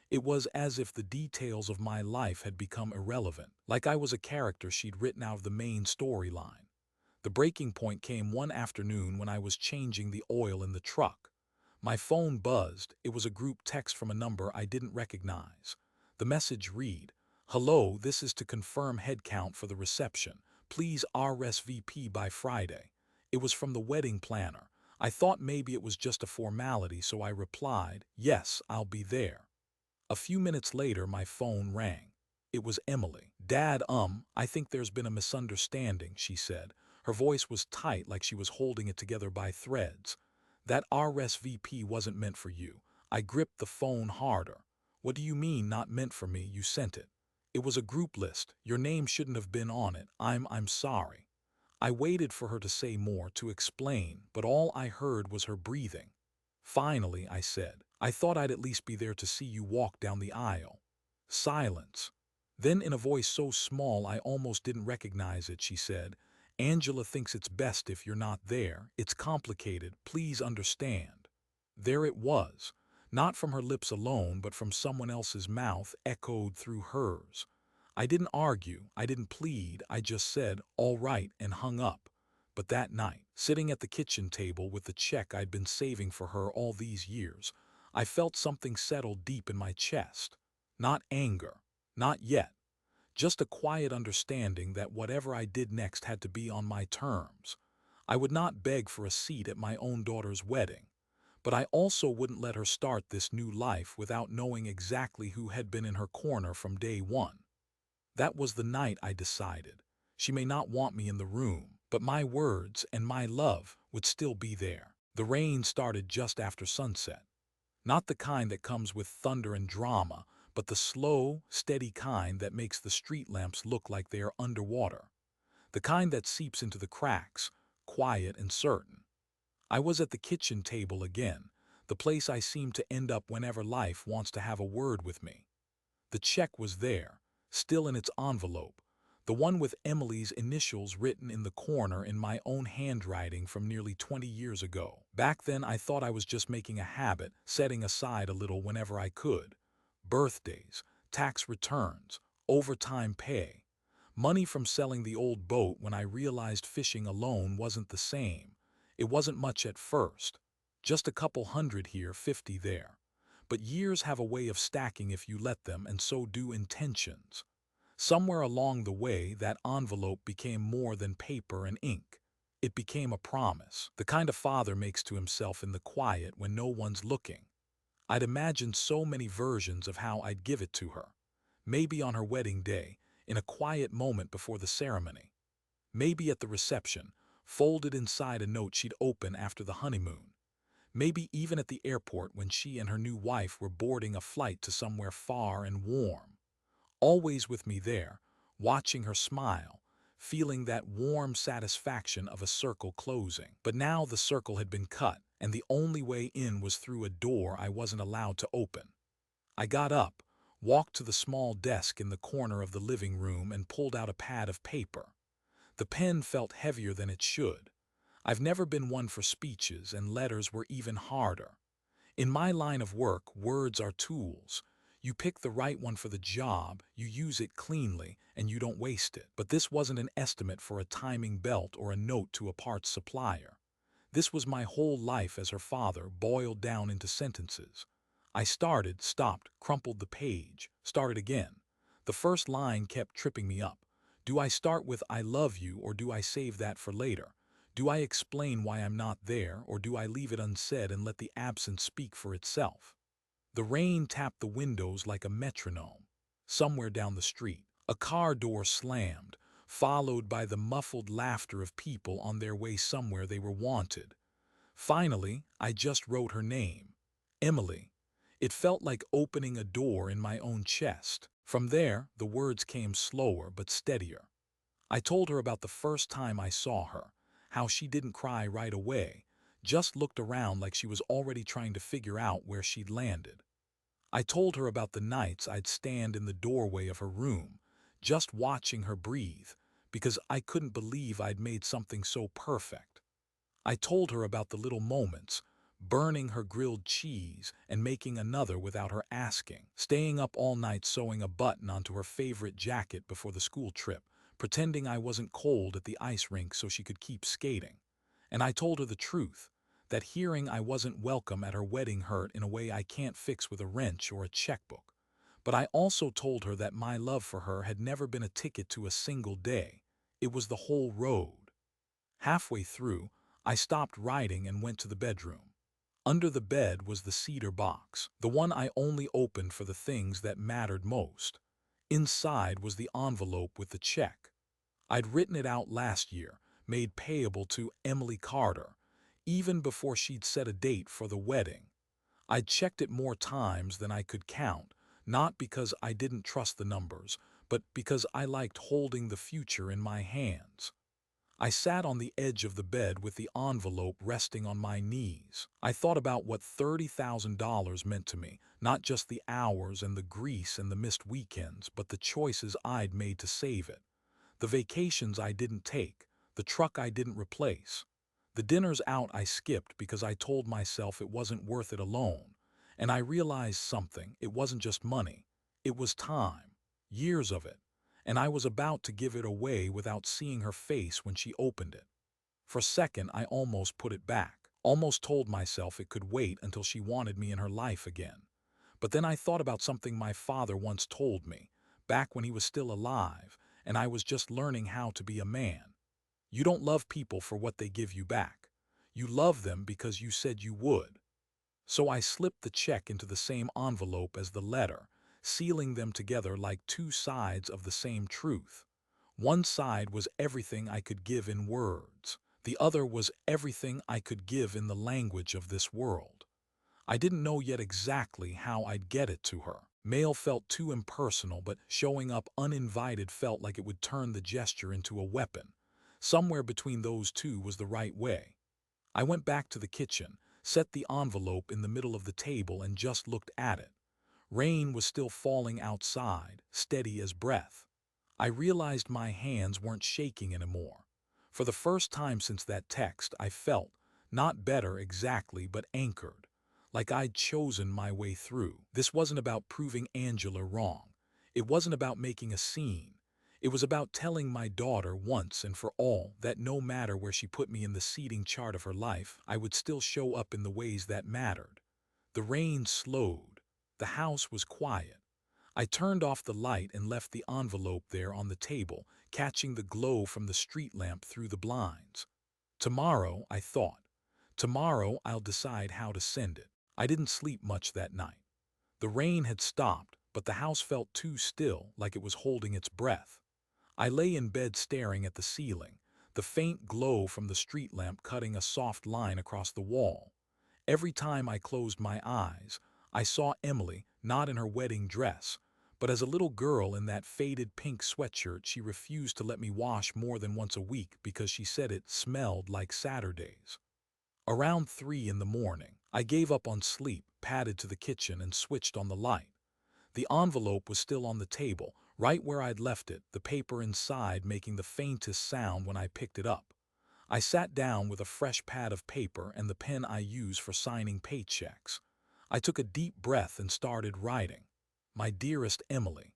It was as if the details of my life had become irrelevant, like I was a character she'd written out of the main storyline. The breaking point came one afternoon when I was changing the oil in the truck. My phone buzzed. It was a group text from a number I didn't recognize. The message read, "Hello, this is to confirm headcount for the reception. Please RSVP by Friday." It was from the wedding planner. I thought maybe it was just a formality, so I replied, "Yes, I'll be there." A few minutes later, my phone rang. It was Emily. "Dad, I think there's been a misunderstanding," she said. Her voice was tight, like she was holding it together by threads. "That RSVP wasn't meant for you." I gripped the phone harder. "What do you mean, not meant for me? You sent it." "It was a group list. Your name shouldn't have been on it. I'm sorry." I waited for her to say more, to explain, but all I heard was her breathing. "Finally," I said. "I thought I'd at least be there to see you walk down the aisle." Silence. Then, in a voice so small I almost didn't recognize it, she said, "Angela thinks it's best if you're not there. It's complicated. Please understand." There it was. Not from her lips alone, but from someone else's mouth, echoed through hers. I didn't argue. I didn't plead. I just said, "All right," and hung up. But that night, sitting at the kitchen table with the check I'd been saving for her all these years, I felt something settle deep in my chest. Not anger. Not yet. Just a quiet understanding that whatever I did next had to be on my terms. I would not beg for a seat at my own daughter's wedding, but I also wouldn't let her start this new life without knowing exactly who had been in her corner from day one. That was the night I decided. She may not want me in the room, but my words and my love would still be there. The rain started just after sunset. Not the kind that comes with thunder and drama, but the slow, steady kind that makes the street lamps look like they are underwater. The kind that seeps into the cracks, quiet and certain. I was at the kitchen table again, the place I seem to end up whenever life wants to have a word with me. The check was there, still in its envelope, the one with Emily's initials written in the corner in my own handwriting from nearly 20 years ago. Back then I thought I was just making a habit, setting aside a little whenever I could. Birthdays, tax returns, overtime pay, money from selling the old boat when I realized fishing alone wasn't the same. It wasn't much at first, just a couple hundred here, 50 there. But years have a way of stacking if you let them, and so do intentions. Somewhere along the way, that envelope became more than paper and ink. It became a promise, the kind a father makes to himself in the quiet when no one's looking. I'd imagined so many versions of how I'd give it to her. Maybe on her wedding day, in a quiet moment before the ceremony. Maybe at the reception, folded inside a note she'd open after the honeymoon. Maybe even at the airport when she and her new wife were boarding a flight to somewhere far and warm. Always with me there, watching her smile, feeling that warm satisfaction of a circle closing. But now the circle had been cut, and the only way in was through a door I wasn't allowed to open. I got up, walked to the small desk in the corner of the living room, and pulled out a pad of paper. The pen felt heavier than it should. I've never been one for speeches, and letters were even harder. In my line of work, words are tools. You pick the right one for the job, you use it cleanly, and you don't waste it. But this wasn't an estimate for a timing belt or a note to a parts supplier. This was my whole life as her father, boiled down into sentences. I started, stopped, crumpled the page, started again. The first line kept tripping me up. Do I start with "I love you" or do I save that for later? Do I explain why I'm not there, or do I leave it unsaid and let the absence speak for itself? The rain tapped the windows like a metronome. Somewhere down the street, a car door slammed, followed by the muffled laughter of people on their way somewhere they were wanted. Finally, I just wrote her name, Emily. It felt like opening a door in my own chest. From there, the words came slower but steadier. I told her about the first time I saw her, how she didn't cry right away, just looked around like she was already trying to figure out where she'd landed. I told her about the nights I'd stand in the doorway of her room, just watching her breathe, because I couldn't believe I'd made something so perfect. I told her about the little moments, burning her grilled cheese and making another without her asking, staying up all night sewing a button onto her favorite jacket before the school trip, pretending I wasn't cold at the ice rink so she could keep skating. And I told her the truth, that hearing I wasn't welcome at her wedding hurt in a way I can't fix with a wrench or a checkbook. But I also told her that my love for her had never been a ticket to a single day. It was the whole road. Halfway through, I stopped writing and went to the bedroom. Under the bed was the cedar box, the one I only opened for the things that mattered most. Inside was the envelope with the check. I'd written it out last year, made payable to Emily Carter, even before she'd set a date for the wedding. I'd checked it more times than I could count, not because I didn't trust the numbers, but because I liked holding the future in my hands. I sat on the edge of the bed with the envelope resting on my knees. I thought about what $30,000 meant to me, not just the hours and the grease and the missed weekends, but the choices I'd made to save it. The vacations I didn't take, the truck I didn't replace, the dinners out I skipped because I told myself it wasn't worth it alone. And I realized something: it wasn't just money, it was time, years of it. And I was about to give it away without seeing her face when she opened it. For a second, I almost put it back, almost told myself it could wait until she wanted me in her life again. But then I thought about something my father once told me, back when he was still alive, and I was just learning how to be a man. You don't love people for what they give you back. You love them because you said you would. So I slipped the check into the same envelope as the letter, sealing them together like two sides of the same truth. One side was everything I could give in words. The other was everything I could give in the language of this world. I didn't know yet exactly how I'd get it to her. Mail felt too impersonal, but showing up uninvited felt like it would turn the gesture into a weapon. Somewhere between those two was the right way. I went back to the kitchen, set the envelope in the middle of the table, and just looked at it. Rain was still falling outside, steady as breath. I realized my hands weren't shaking anymore. For the first time since that text, I felt, not better exactly, but anchored, like I'd chosen my way through. This wasn't about proving Angela wrong. It wasn't about making a scene. It was about telling my daughter once and for all that no matter where she put me in the seating chart of her life, I would still show up in the ways that mattered. The rain slowed. The house was quiet. I turned off the light and left the envelope there on the table, catching the glow from the street lamp through the blinds. Tomorrow, I thought. Tomorrow I'll decide how to send it. I didn't sleep much that night. The rain had stopped, but the house felt too still, like it was holding its breath. I lay in bed staring at the ceiling, the faint glow from the street lamp cutting a soft line across the wall. Every time I closed my eyes, I saw Emily, not in her wedding dress, but as a little girl in that faded pink sweatshirt she refused to let me wash more than once a week because she said it smelled like Saturdays. Around 3 in the morning, I gave up on sleep, padded to the kitchen, and switched on the light. The envelope was still on the table, right where I'd left it, the paper inside making the faintest sound when I picked it up. I sat down with a fresh pad of paper and the pen I use for signing paychecks. I took a deep breath and started writing. My dearest Emily,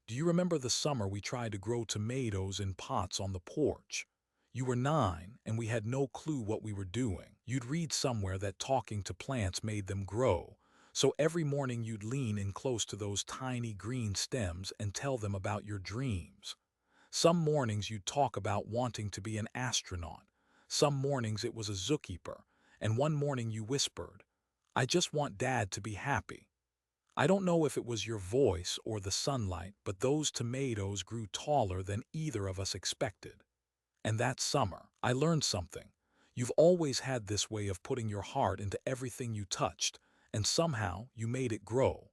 do you remember the summer we tried to grow tomatoes in pots on the porch? You were 9 and we had no clue what we were doing. You'd read somewhere that talking to plants made them grow. So every morning you'd lean in close to those tiny green stems and tell them about your dreams. Some mornings you'd talk about wanting to be an astronaut. Some mornings it was a zookeeper. And one morning you whispered, I just want Dad to be happy. I don't know if it was your voice or the sunlight, but those tomatoes grew taller than either of us expected. And that summer, I learned something. You've always had this way of putting your heart into everything you touched, and somehow you made it grow.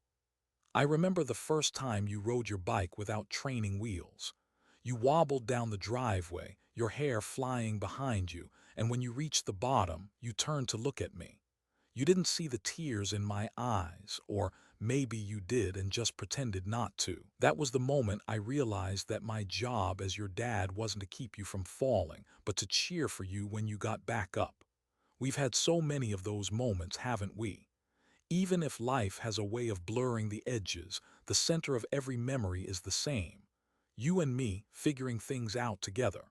I remember the first time you rode your bike without training wheels. You wobbled down the driveway, your hair flying behind you, and when you reached the bottom, you turned to look at me. You didn't see the tears in my eyes, or maybe you did and just pretended not to. That was the moment I realized that my job as your dad wasn't to keep you from falling, but to cheer for you when you got back up. We've had so many of those moments, haven't we? Even if life has a way of blurring the edges, the center of every memory is the same. You and me figuring things out together.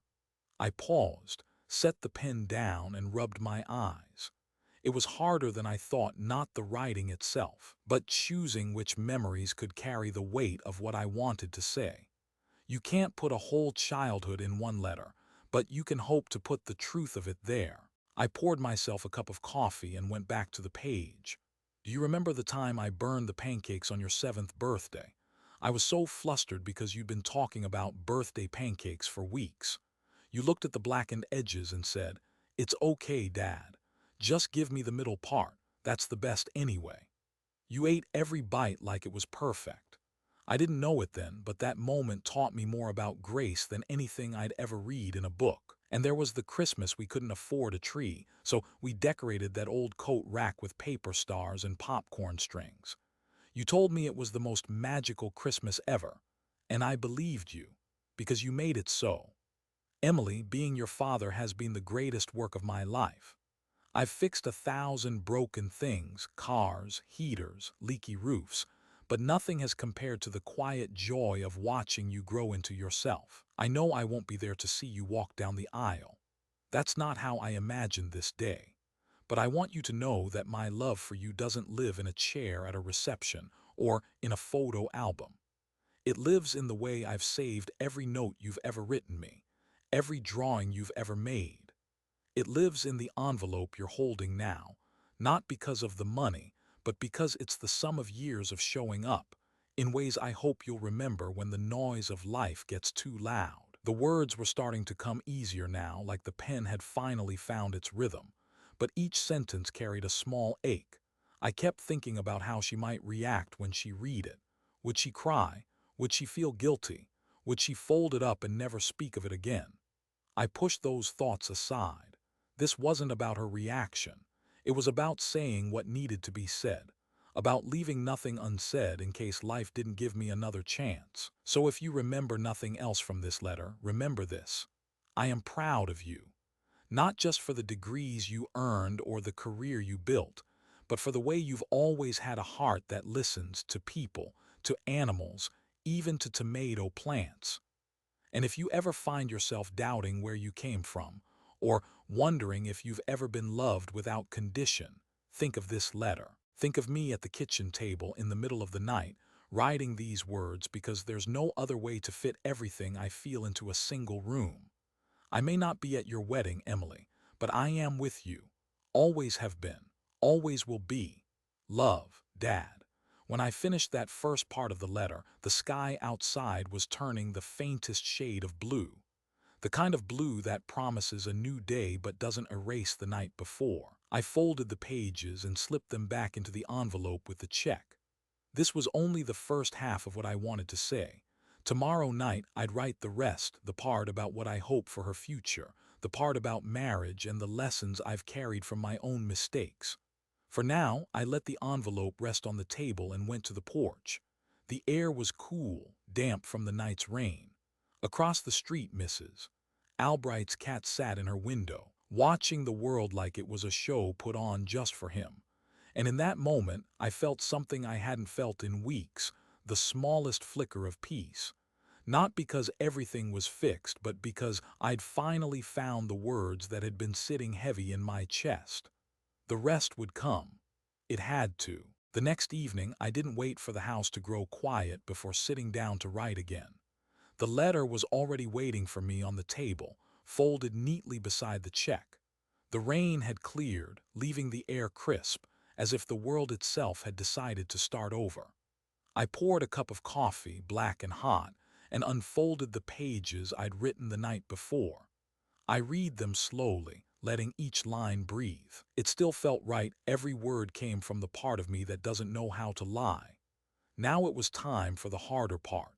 I paused, set the pen down, and rubbed my eyes. It was harder than I thought, not the writing itself, but choosing which memories could carry the weight of what I wanted to say. You can't put a whole childhood in one letter, but you can hope to put the truth of it there. I poured myself a cup of coffee and went back to the page. Do you remember the time I burned the pancakes on your 7th birthday? I was so flustered because you'd been talking about birthday pancakes for weeks. You looked at the blackened edges and said, It's okay, Dad. Just give me the middle part. That's the best anyway. You ate every bite like it was perfect. I didn't know it then, but that moment taught me more about grace than anything I'd ever read in a book. And there was the Christmas we couldn't afford a tree, so we decorated that old coat rack with paper stars and popcorn strings. You told me it was the most magical Christmas ever, and I believed you, because you made it so. Emily, being your father has been the greatest work of my life. I've fixed 1,000 broken things, cars, heaters, leaky roofs, but nothing has compared to the quiet joy of watching you grow into yourself. I know I won't be there to see you walk down the aisle. That's not how I imagined this day. But I want you to know that my love for you doesn't live in a chair at a reception or in a photo album. It lives in the way I've saved every note you've ever written me, every drawing you've ever made. It lives in the envelope you're holding now, not because of the money, but because it's the sum of years of showing up, in ways I hope you'll remember when the noise of life gets too loud. The words were starting to come easier now, like the pen had finally found its rhythm, but each sentence carried a small ache. I kept thinking about how she might react when she read it. Would she cry? Would she feel guilty? Would she fold it up and never speak of it again? I pushed those thoughts aside. This wasn't about her reaction. It was about saying what needed to be said, about leaving nothing unsaid in case life didn't give me another chance. So if you remember nothing else from this letter, remember this. I am proud of you, not just for the degrees you earned or the career you built, but for the way you've always had a heart that listens to people, to animals, even to tomato plants. And if you ever find yourself doubting where you came from, or wondering if you've ever been loved without condition, think of this letter. Think of me at the kitchen table in the middle of the night, writing these words because there's no other way to fit everything I feel into a single room. I may not be at your wedding, Emily, but I am with you. Always have been. Always will be. Love, Dad. When I finished that first part of the letter, the sky outside was turning the faintest shade of blue. The kind of blue that promises a new day but doesn't erase the night before. I folded the pages and slipped them back into the envelope with the check. This was only the first half of what I wanted to say. Tomorrow night I'd write the rest, the part about what I hope for her future, the part about marriage and the lessons I've carried from my own mistakes. For now, I let the envelope rest on the table and went to the porch. The air was cool, damp from the night's rain. Across the street, Mrs. Albright's cat sat in her window, watching the world like it was a show put on just for him. And in that moment, I felt something I hadn't felt in weeks, the smallest flicker of peace. Not because everything was fixed, but because I'd finally found the words that had been sitting heavy in my chest. The rest would come. It had to. The next evening, I didn't wait for the house to grow quiet before sitting down to write again. The letter was already waiting for me on the table, folded neatly beside the check. The rain had cleared, leaving the air crisp, as if the world itself had decided to start over. I poured a cup of coffee, black and hot, and unfolded the pages I'd written the night before. I read them slowly, letting each line breathe. It still felt right, every word came from the part of me that doesn't know how to lie. Now it was time for the harder part.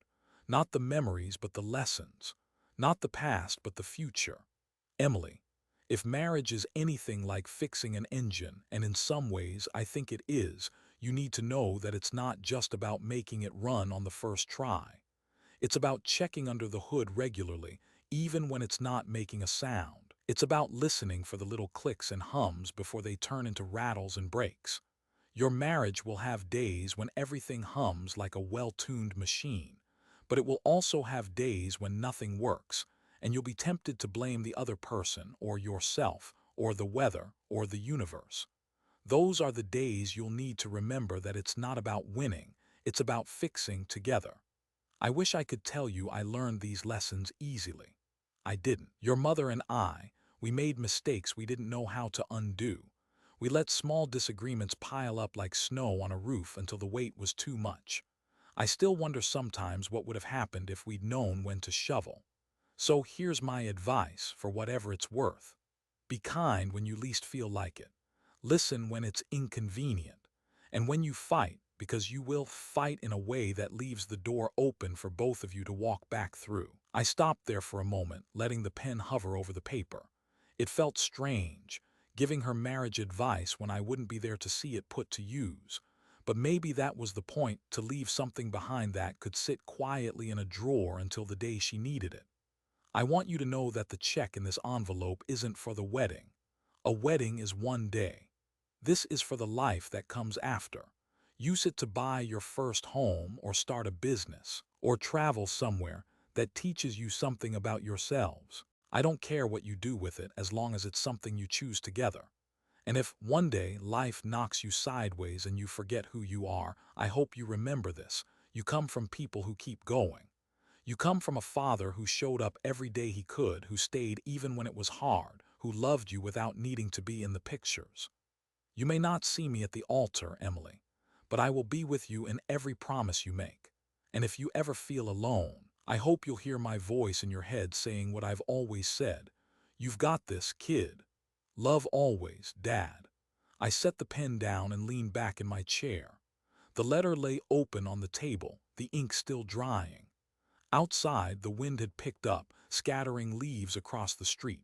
Not the memories, but the lessons. Not the past, but the future. Emily, if marriage is anything like fixing an engine, and in some ways I think it is, you need to know that it's not just about making it run on the first try. It's about checking under the hood regularly, even when it's not making a sound. It's about listening for the little clicks and hums before they turn into rattles and breaks. Your marriage will have days when everything hums like a well-tuned machine, but it will also have days when nothing works, and you'll be tempted to blame the other person or yourself or the weather or the universe. Those are the days you'll need to remember that it's not about winning, it's about fixing together. I wish I could tell you I learned these lessons easily. I didn't. Your mother and I, we made mistakes we didn't know how to undo. We let small disagreements pile up like snow on a roof until the weight was too much. I still wonder sometimes what would have happened if we'd known when to shovel. So here's my advice for whatever it's worth. Be kind when you least feel like it. Listen when it's inconvenient. And when you fight, because you will fight in a way that leaves the door open for both of you to walk back through. I stopped there for a moment, letting the pen hover over the paper. It felt strange, giving her marriage advice when I wouldn't be there to see it put to use. But maybe that was the point, to leave something behind that could sit quietly in a drawer until the day she needed it. I want you to know that the check in this envelope isn't for the wedding. A wedding is one day. This is for the life that comes after. Use it to buy your first home or start a business or travel somewhere that teaches you something about yourselves. I don't care what you do with it as long as it's something you choose together. And if one day life knocks you sideways and you forget who you are, I hope you remember this. You come from people who keep going. You come from a father who showed up every day he could, who stayed even when it was hard, who loved you without needing to be in the pictures. You may not see me at the altar, Emily, but I will be with you in every promise you make. And if you ever feel alone, I hope you'll hear my voice in your head saying what I've always said. You've got this, kid. Love always, Dad. I set the pen down and leaned back in my chair. The letter lay open on the table, the ink still drying. Outside, the wind had picked up, scattering leaves across the street.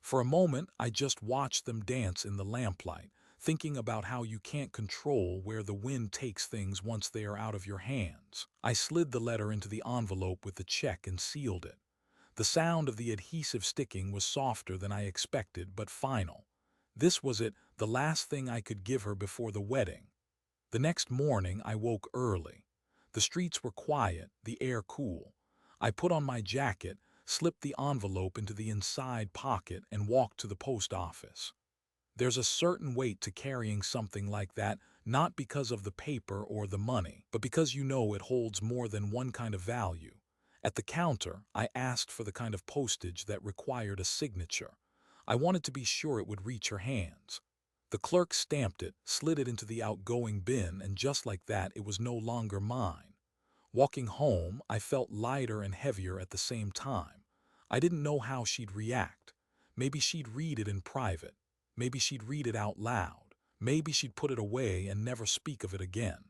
For a moment, I just watched them dance in the lamplight, thinking about how you can't control where the wind takes things once they are out of your hands. I slid the letter into the envelope with the check and sealed it. The sound of the adhesive sticking was softer than I expected, but final. This was it, the last thing I could give her before the wedding. The next morning, I woke early. The streets were quiet, the air cool. I put on my jacket, slipped the envelope into the inside pocket, and walked to the post office. There's a certain weight to carrying something like that, not because of the paper or the money, but because you know it holds more than one kind of value. At the counter, I asked for the kind of postage that required a signature. I wanted to be sure it would reach her hands. The clerk stamped it, slid it into the outgoing bin, and just like that, it was no longer mine. Walking home, I felt lighter and heavier at the same time. I didn't know how she'd react. Maybe she'd read it in private. Maybe she'd read it out loud. Maybe she'd put it away and never speak of it again.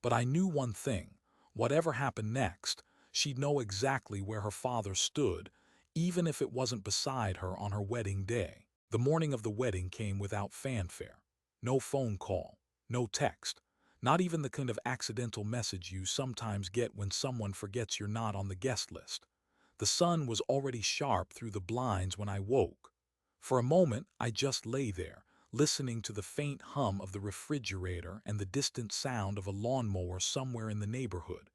But I knew one thing. Whatever happened next, she'd know exactly where her father stood, even if it wasn't beside her on her wedding day. The morning of the wedding came without fanfare. No phone call, no text, not even the kind of accidental message you sometimes get when someone forgets you're not on the guest list. The sun was already sharp through the blinds when I woke. For a moment, I just lay there, listening to the faint hum of the refrigerator and the distant sound of a lawnmower somewhere in the neighborhood.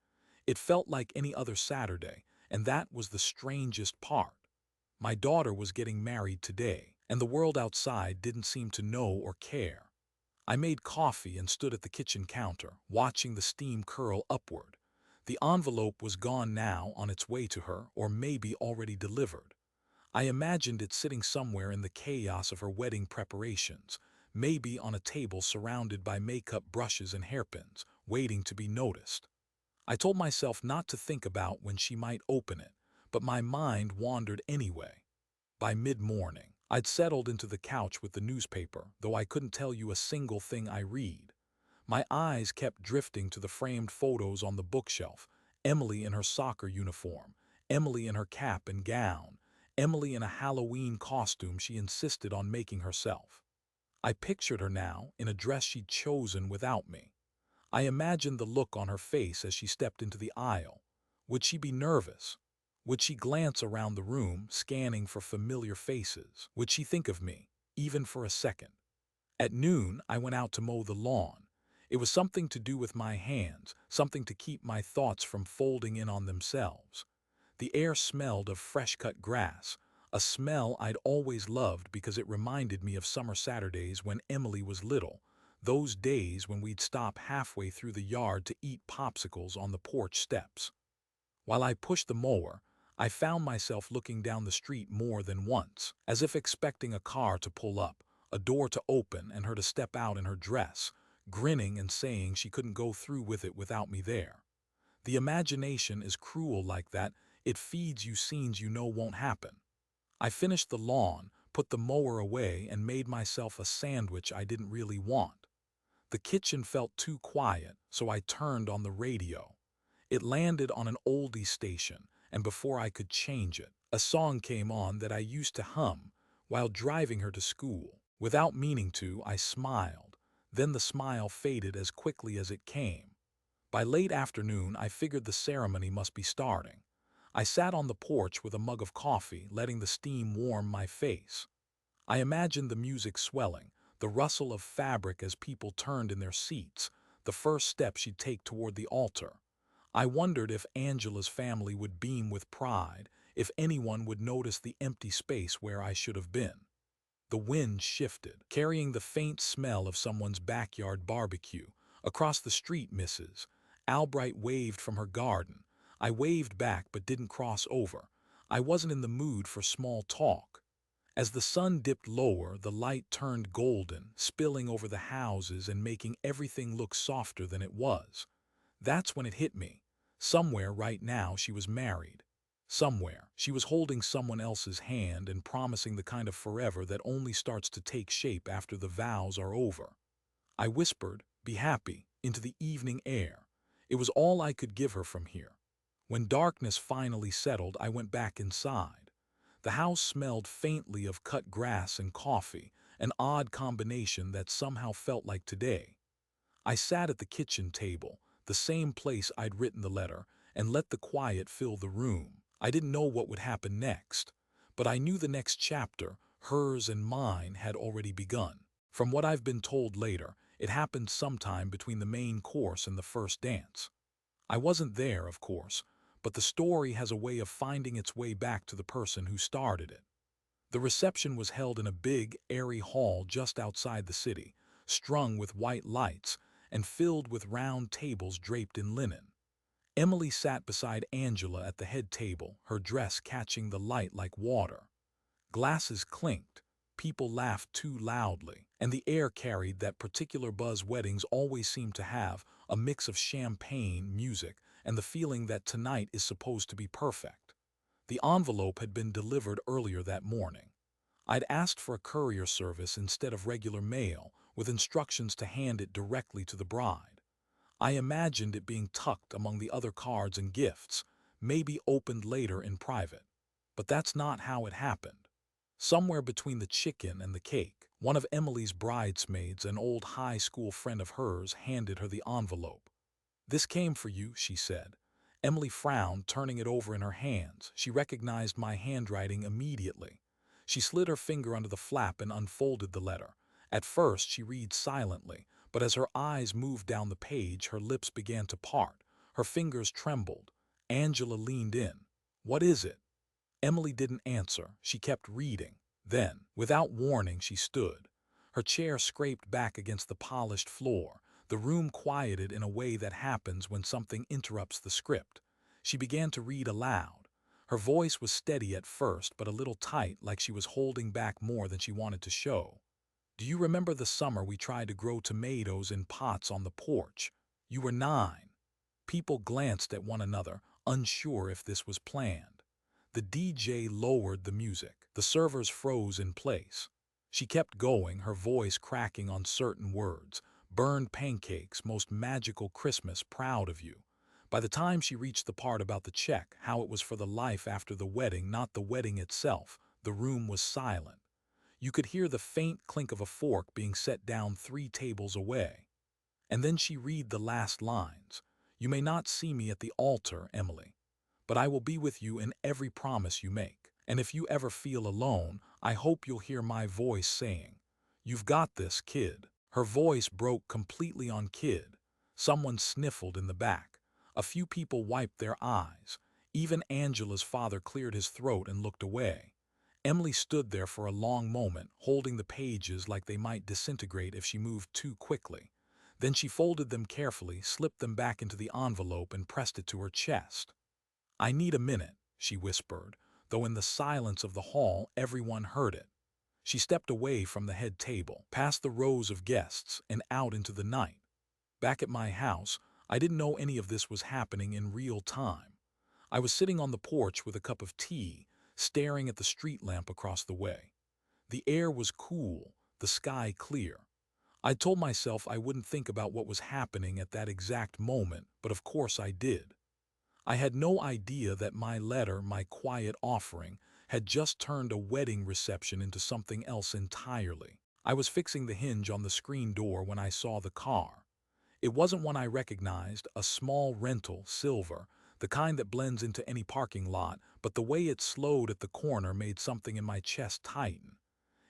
It felt like any other Saturday, and that was the strangest part. My daughter was getting married today, and the world outside didn't seem to know or care. I made coffee and stood at the kitchen counter, watching the steam curl upward. The envelope was gone now, on its way to her, or maybe already delivered. I imagined it sitting somewhere in the chaos of her wedding preparations, maybe on a table surrounded by makeup brushes and hairpins, waiting to be noticed. I told myself not to think about when she might open it, but my mind wandered anyway. By mid-morning, I'd settled into the couch with the newspaper, though I couldn't tell you a single thing I read. My eyes kept drifting to the framed photos on the bookshelf. Emily in her soccer uniform, Emily in her cap and gown, Emily in a Halloween costume she insisted on making herself. I pictured her now in a dress she'd chosen without me. I imagined the look on her face as she stepped into the aisle. Would she be nervous? Would she glance around the room, scanning for familiar faces? Would she think of me, even for a second? At noon, I went out to mow the lawn. It was something to do with my hands, something to keep my thoughts from folding in on themselves. The air smelled of fresh-cut grass, a smell I'd always loved because it reminded me of summer Saturdays when Emily was little, those days when we'd stop halfway through the yard to eat popsicles on the porch steps. While I pushed the mower, I found myself looking down the street more than once, as if expecting a car to pull up, a door to open, and her to step out in her dress, grinning and saying she couldn't go through with it without me there. The imagination is cruel like that. It feeds you scenes you know won't happen. I finished the lawn, put the mower away, and made myself a sandwich I didn't really want. The kitchen felt too quiet, so I turned on the radio. It landed on an oldie station, and before I could change it, a song came on that I used to hum while driving her to school. Without meaning to, I smiled. Then the smile faded as quickly as it came. By late afternoon, I figured the ceremony must be starting. I sat on the porch with a mug of coffee, letting the steam warm my face. I imagined the music swelling, the rustle of fabric as people turned in their seats, the first step she'd take toward the altar. I wondered if Angela's family would beam with pride, if anyone would notice the empty space where I should have been. The wind shifted, carrying the faint smell of someone's backyard barbecue. Across the street, Mrs. Albright waved from her garden. I waved back but didn't cross over. I wasn't in the mood for small talk. As the sun dipped lower, the light turned golden, spilling over the houses and making everything look softer than it was. That's when it hit me. Somewhere right now she was married. Somewhere she was holding someone else's hand and promising the kind of forever that only starts to take shape after the vows are over. I whispered, "Be happy," into the evening air. It was all I could give her from here. When darkness finally settled, I went back inside. The house smelled faintly of cut grass and coffee, an odd combination that somehow felt like today. I sat at the kitchen table, the same place I'd written the letter, and let the quiet fill the room. I didn't know what would happen next, but I knew the next chapter, hers and mine, had already begun. From what I've been told later, it happened sometime between the main course and the first dance. I wasn't there, of course, but the story has a way of finding its way back to the person who started it. The reception was held in a big, airy hall just outside the city, strung with white lights and filled with round tables draped in linen. Emily sat beside Angela at the head table, her dress catching the light like water. Glasses clinked, people laughed too loudly, and the air carried that particular buzz weddings always seem to have, a mix of champagne, music, and the feeling that tonight is supposed to be perfect. The envelope had been delivered earlier that morning. I'd asked for a courier service instead of regular mail, with instructions to hand it directly to the bride. I imagined it being tucked among the other cards and gifts, maybe opened later in private. But that's not how it happened. Somewhere between the chicken and the cake, one of Emily's bridesmaids, an old high school friend of hers, handed her the envelope. "This came for you," she said. Emily frowned, turning it over in her hands. She recognized my handwriting immediately. She slid her finger under the flap and unfolded the letter. At first she read silently, but as her eyes moved down the page, her lips began to part. Her fingers trembled. Angela leaned in. "What is it?" Emily didn't answer. She kept reading. Then, without warning, she stood. Her chair scraped back against the polished floor. The room quieted in a way that happens when something interrupts the script. She began to read aloud. Her voice was steady at first, but a little tight, like she was holding back more than she wanted to show. "Do you remember the summer we tried to grow tomatoes in pots on the porch? You were 9. People glanced at one another, unsure if this was planned. The DJ lowered the music. The servers froze in place. She kept going, her voice cracking on certain words. Burned pancakes, most magical Christmas, proud of you. By the time she reached the part about the check, how it was for the life after the wedding, not the wedding itself, the room was silent. You could hear the faint clink of a fork being set down 3 tables away. And then she read the last lines. "You may not see me at the altar, Emily, but I will be with you in every promise you make. And if you ever feel alone, I hope you'll hear my voice saying, 'You've got this, kid.'" Her voice broke completely on kid. Someone sniffled in the back. A few people wiped their eyes. Even Angela's father cleared his throat and looked away. Emily stood there for a long moment, holding the pages like they might disintegrate if she moved too quickly. Then she folded them carefully, slipped them back into the envelope, and pressed it to her chest. "I need a minute," she whispered, though in the silence of the hall everyone heard it. She stepped away from the head table, past the rows of guests, and out into the night. Back at my house, I didn't know any of this was happening in real time. I was sitting on the porch with a cup of tea, staring at the street lamp across the way. The air was cool, the sky clear. I told myself I wouldn't think about what was happening at that exact moment, but of course I did. I had no idea that my letter, my quiet offering, had just turned a wedding reception into something else entirely. I was fixing the hinge on the screen door when I saw the car. It wasn't one I recognized, a small rental, silver, the kind that blends into any parking lot, but the way it slowed at the corner made something in my chest tighten.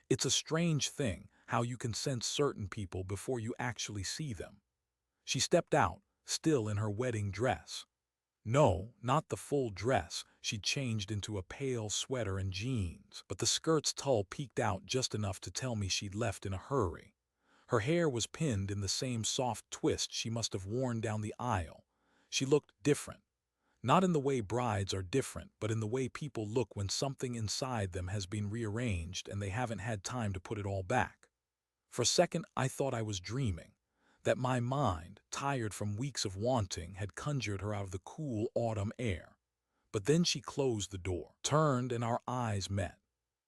It's a strange thing, how you can sense certain people before you actually see them. She stepped out, still in her wedding dress. No, not the full dress. She'd changed into a pale sweater and jeans, but the skirt's tulle peeked out just enough to tell me she'd left in a hurry. Her hair was pinned in the same soft twist she must have worn down the aisle. She looked different. Not in the way brides are different, but in the way people look when something inside them has been rearranged and they haven't had time to put it all back. For a second, I thought I was dreaming, that my mind, tired from weeks of wanting, had conjured her out of the cool autumn air. But then she closed the door, turned, and our eyes met.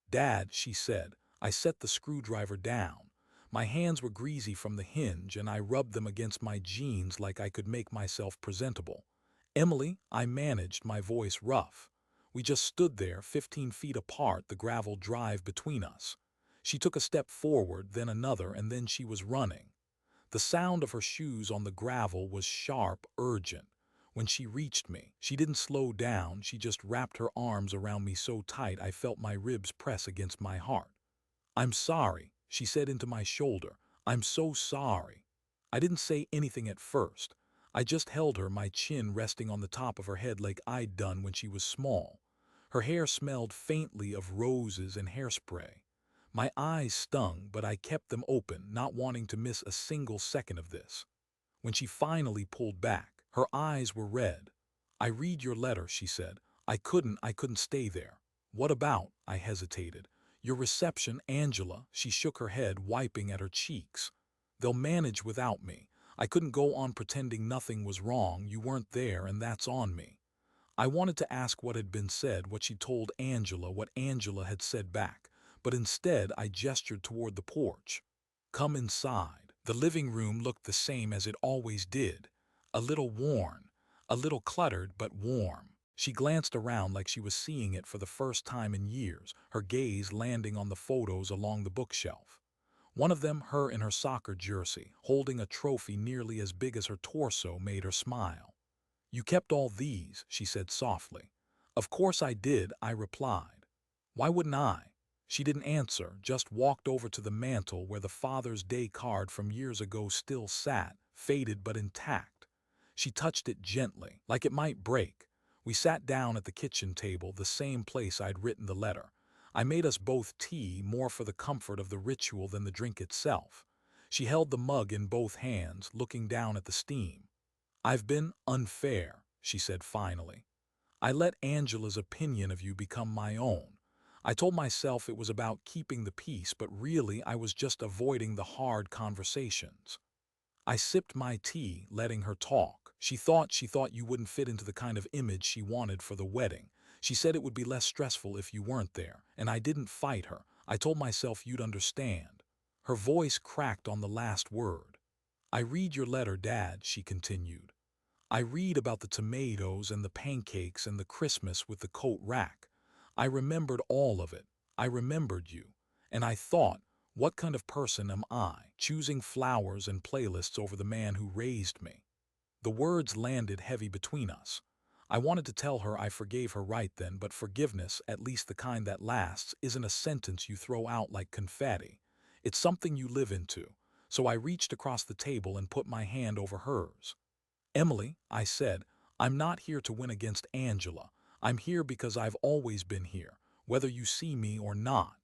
"Dad," she said. I set the screwdriver down. My hands were greasy from the hinge, and I rubbed them against my jeans like I could make myself presentable. "Emily," I managed, my voice rough. We just stood there, 15 feet apart, the gravel drive between us. She took a step forward, then another, and then she was running. The sound of her shoes on the gravel was sharp, urgent. When she reached me, she didn't slow down, she just wrapped her arms around me so tight I felt my ribs press against my heart. "I'm sorry," she said into my shoulder. "I'm so sorry." I didn't say anything at first. I just held her, my chin resting on the top of her head like I'd done when she was small. Her hair smelled faintly of roses and hairspray. My eyes stung, but I kept them open, not wanting to miss a single second of this. When she finally pulled back, her eyes were red. "I read your letter," she said. I couldn't stay there." "What about?" I hesitated. "Your reception, Angela." She shook her head, wiping at her cheeks. "They'll manage without me. I couldn't go on pretending nothing was wrong. You weren't there, and that's on me." I wanted to ask what had been said, what she told Angela, what Angela had said back, but instead I gestured toward the porch. "Come inside." The living room looked the same as it always did. A little worn, a little cluttered, but warm. She glanced around like she was seeing it for the first time in years, her gaze landing on the photos along the bookshelf. One of them, her in her soccer jersey, holding a trophy nearly as big as her torso, made her smile. "You kept all these," she said softly. "Of course I did," I replied. "Why wouldn't I?" She didn't answer, just walked over to the mantel where the Father's Day card from years ago still sat, faded but intact. She touched it gently, like it might break. We sat down at the kitchen table, the same place I'd written the letter. I made us both tea, more for the comfort of the ritual than the drink itself. She held the mug in both hands, looking down at the steam. "I've been unfair," she said finally. "I let Angela's opinion of you become my own. I told myself it was about keeping the peace, but really I was just avoiding the hard conversations." I sipped my tea, letting her talk. She thought you wouldn't fit into the kind of image she wanted for the wedding. She said it would be less stressful if you weren't there, and I didn't fight her. I told myself you'd understand." Her voice cracked on the last word. "I read your letter, Dad," she continued. "I read about the tomatoes and the pancakes and the Christmas with the coat rack. I remembered all of it. I remembered you. And I thought, what kind of person am I, choosing flowers and playlists over the man who raised me?" The words landed heavy between us. I wanted to tell her I forgave her right then, but forgiveness, at least the kind that lasts, isn't a sentence you throw out like confetti. It's something you live into. So I reached across the table and put my hand over hers. "Emily," I said, "I'm not here to win against Angela. I'm here because I've always been here, whether you see me or not."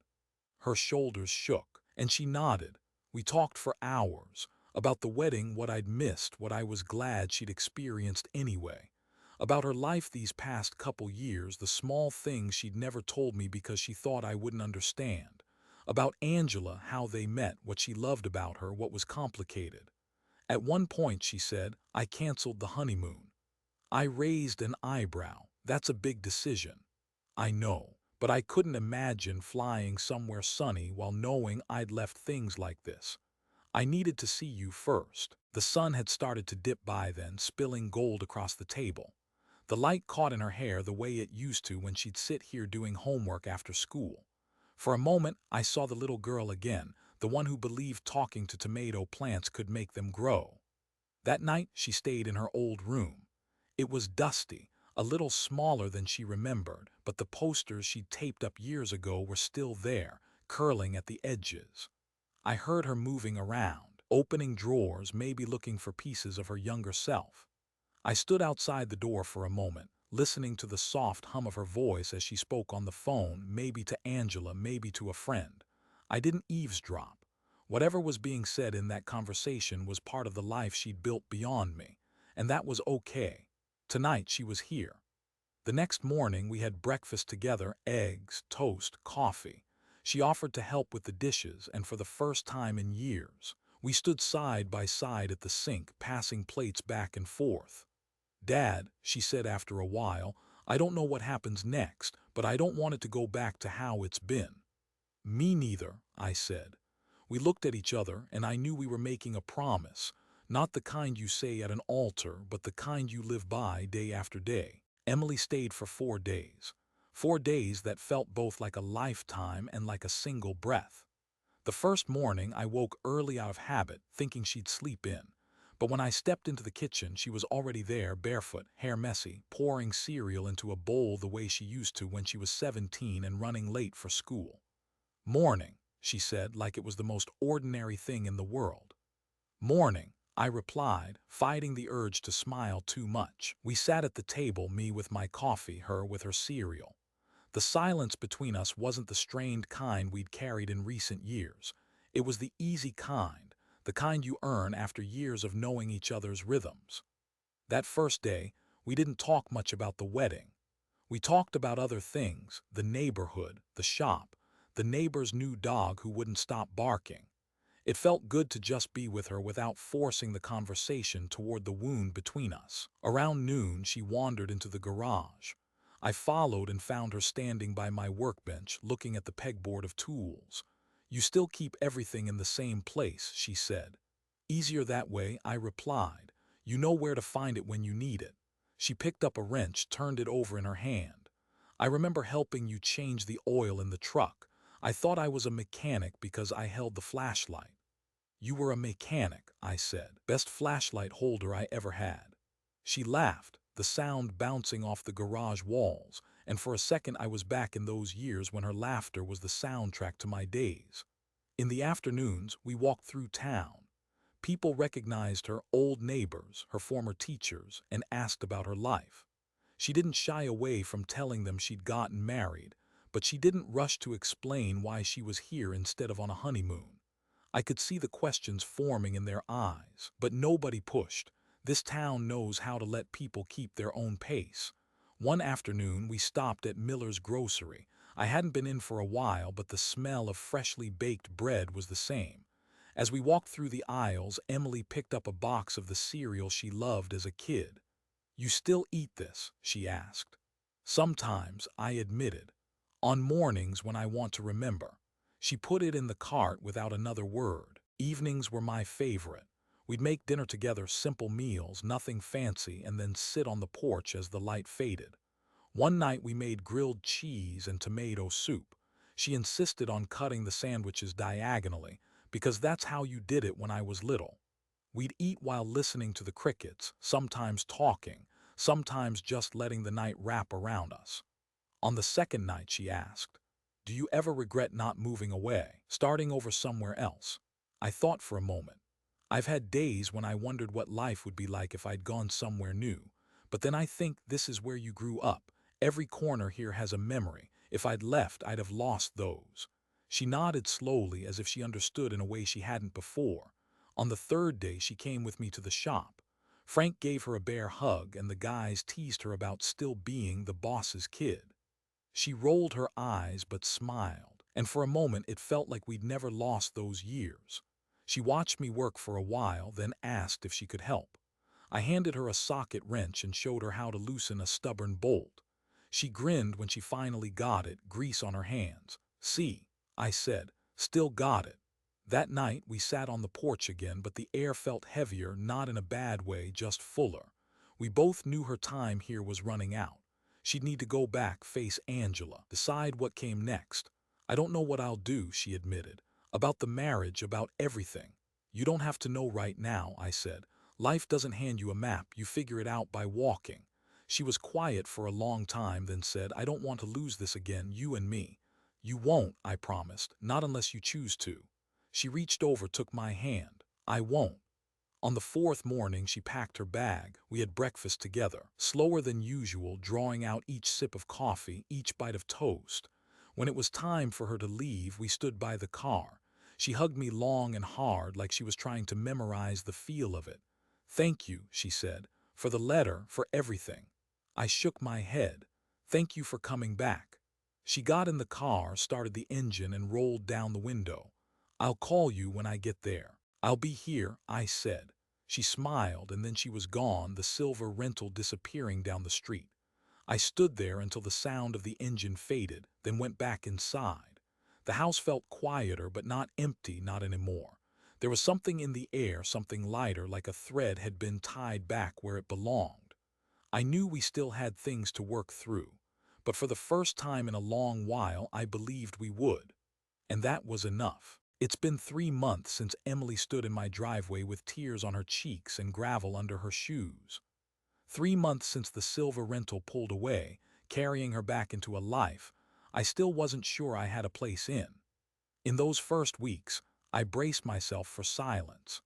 Her shoulders shook, and she nodded. We talked for hours, about the wedding, what I'd missed, what I was glad she'd experienced anyway. About her life these past couple years, the small things she'd never told me because she thought I wouldn't understand. About Angela, how they met, what she loved about her, what was complicated. At one point, she said, "I canceled the honeymoon." I raised an eyebrow. "That's a big decision." "I know, but I couldn't imagine flying somewhere sunny while knowing I'd left things like this. I needed to see you first." The sun had started to dip by then, spilling gold across the table. The light caught in her hair the way it used to when she'd sit here doing homework after school. For a moment, I saw the little girl again, the one who believed talking to tomato plants could make them grow. That night, she stayed in her old room. It was dusty, a little smaller than she remembered, but the posters she'd taped up years ago were still there, curling at the edges. I heard her moving around, opening drawers, maybe looking for pieces of her younger self. I stood outside the door for a moment, listening to the soft hum of her voice as she spoke on the phone, maybe to Angela, maybe to a friend. I didn't eavesdrop. Whatever was being said in that conversation was part of the life she'd built beyond me, and that was okay. Tonight she was here. The next morning we had breakfast together, eggs, toast, coffee. She offered to help with the dishes, and for the first time in years, we stood side by side at the sink, passing plates back and forth. "Dad," she said after a while, "I don't know what happens next, but I don't want it to go back to how it's been." "Me neither," I said. We looked at each other, and I knew we were making a promise, not the kind you say at an altar, but the kind you live by day after day. Emily stayed for 4 days. 4 days that felt both like a lifetime and like a single breath. The first morning I woke early out of habit, thinking she'd sleep in. But when I stepped into the kitchen, she was already there, barefoot, hair messy, pouring cereal into a bowl the way she used to when she was 17 and running late for school. "Morning," she said, like it was the most ordinary thing in the world. "Morning," I replied, fighting the urge to smile too much. We sat at the table, me with my coffee, her with her cereal. The silence between us wasn't the strained kind we'd carried in recent years. It was the easy kind, the kind you earn after years of knowing each other's rhythms. That first day, we didn't talk much about the wedding. We talked about other things, the neighborhood, the shop, the neighbor's new dog who wouldn't stop barking. It felt good to just be with her without forcing the conversation toward the wound between us. Around noon, she wandered into the garage. I followed and found her standing by my workbench, looking at the pegboard of tools. "You still keep everything in the same place," she said. "Easier that way," I replied. "You know where to find it when you need it." She picked up a wrench, turned it over in her hand. "I remember helping you change the oil in the truck. I thought I was a mechanic because I held the flashlight." "You were a mechanic," I said. "Best flashlight holder I ever had." She laughed, the sound bouncing off the garage walls, and for a second I was back in those years when her laughter was the soundtrack to my days. In the afternoons, we walked through town. People recognized her, old neighbors, her former teachers, and asked about her life. She didn't shy away from telling them she'd gotten married, but she didn't rush to explain why she was here instead of on a honeymoon. I could see the questions forming in their eyes, but nobody pushed. This town knows how to let people keep their own pace. One afternoon, we stopped at Miller's grocery. I hadn't been in for a while, but the smell of freshly baked bread was the same. As we walked through the aisles, Emily picked up a box of the cereal she loved as a kid. "You still eat this?" she asked. "Sometimes," I admitted. "On mornings when I want to remember." She put it in the cart without another word. Evenings were my favorite. We'd make dinner together, simple meals, nothing fancy, and then sit on the porch as the light faded. One night we made grilled cheese and tomato soup. She insisted on cutting the sandwiches diagonally, because that's how you did it when I was little. We'd eat while listening to the crickets, sometimes talking, sometimes just letting the night wrap around us. On the second night, she asked, "Do you ever regret not moving away, starting over somewhere else?" I thought for a moment. I've had days when I wondered what life would be like if I'd gone somewhere new, but then I think this is where you grew up. Every corner here has a memory. If I'd left, I'd have lost those. She nodded slowly as if she understood in a way she hadn't before. On the third day, she came with me to the shop. Frank gave her a bear hug, and the guys teased her about still being the boss's kid. She rolled her eyes but smiled, and for a moment it felt like we'd never lost those years. She watched me work for a while, then asked if she could help. I handed her a socket wrench and showed her how to loosen a stubborn bolt. She grinned when she finally got it, grease on her hands. "See," I said, "still got it." That night we sat on the porch again, but the air felt heavier, not in a bad way, just fuller. We both knew her time here was running out. She'd need to go back, face Angela, decide what came next. "I don't know what I'll do," she admitted. "About the marriage, about everything." "You don't have to know right now," I said. "Life doesn't hand you a map, you figure it out by walking." She was quiet for a long time, then said, "I don't want to lose this again, you and me." "You won't," I promised, "not unless you choose to." She reached over, took my hand. "I won't." On the fourth morning, she packed her bag. We had breakfast together, slower than usual, drawing out each sip of coffee, each bite of toast. When it was time for her to leave, we stood by the car. She hugged me long and hard, like she was trying to memorize the feel of it. "Thank you," she said, "for the letter, for everything." I shook my head. "Thank you for coming back." She got in the car, started the engine, and rolled down the window. "I'll call you when I get there." "I'll be here," I said. She smiled, and then she was gone, the silver rental disappearing down the street. I stood there until the sound of the engine faded, then went back inside. The house felt quieter, but not empty, not anymore. There was something in the air, something lighter, like a thread had been tied back where it belonged. I knew we still had things to work through, but for the first time in a long while, I believed we would. And that was enough. It's been 3 months since Emily stood in my driveway with tears on her cheeks and gravel under her shoes. 3 months since the silver rental pulled away, carrying her back into a life I still wasn't sure I had a place in. In those first weeks, I braced myself for silence.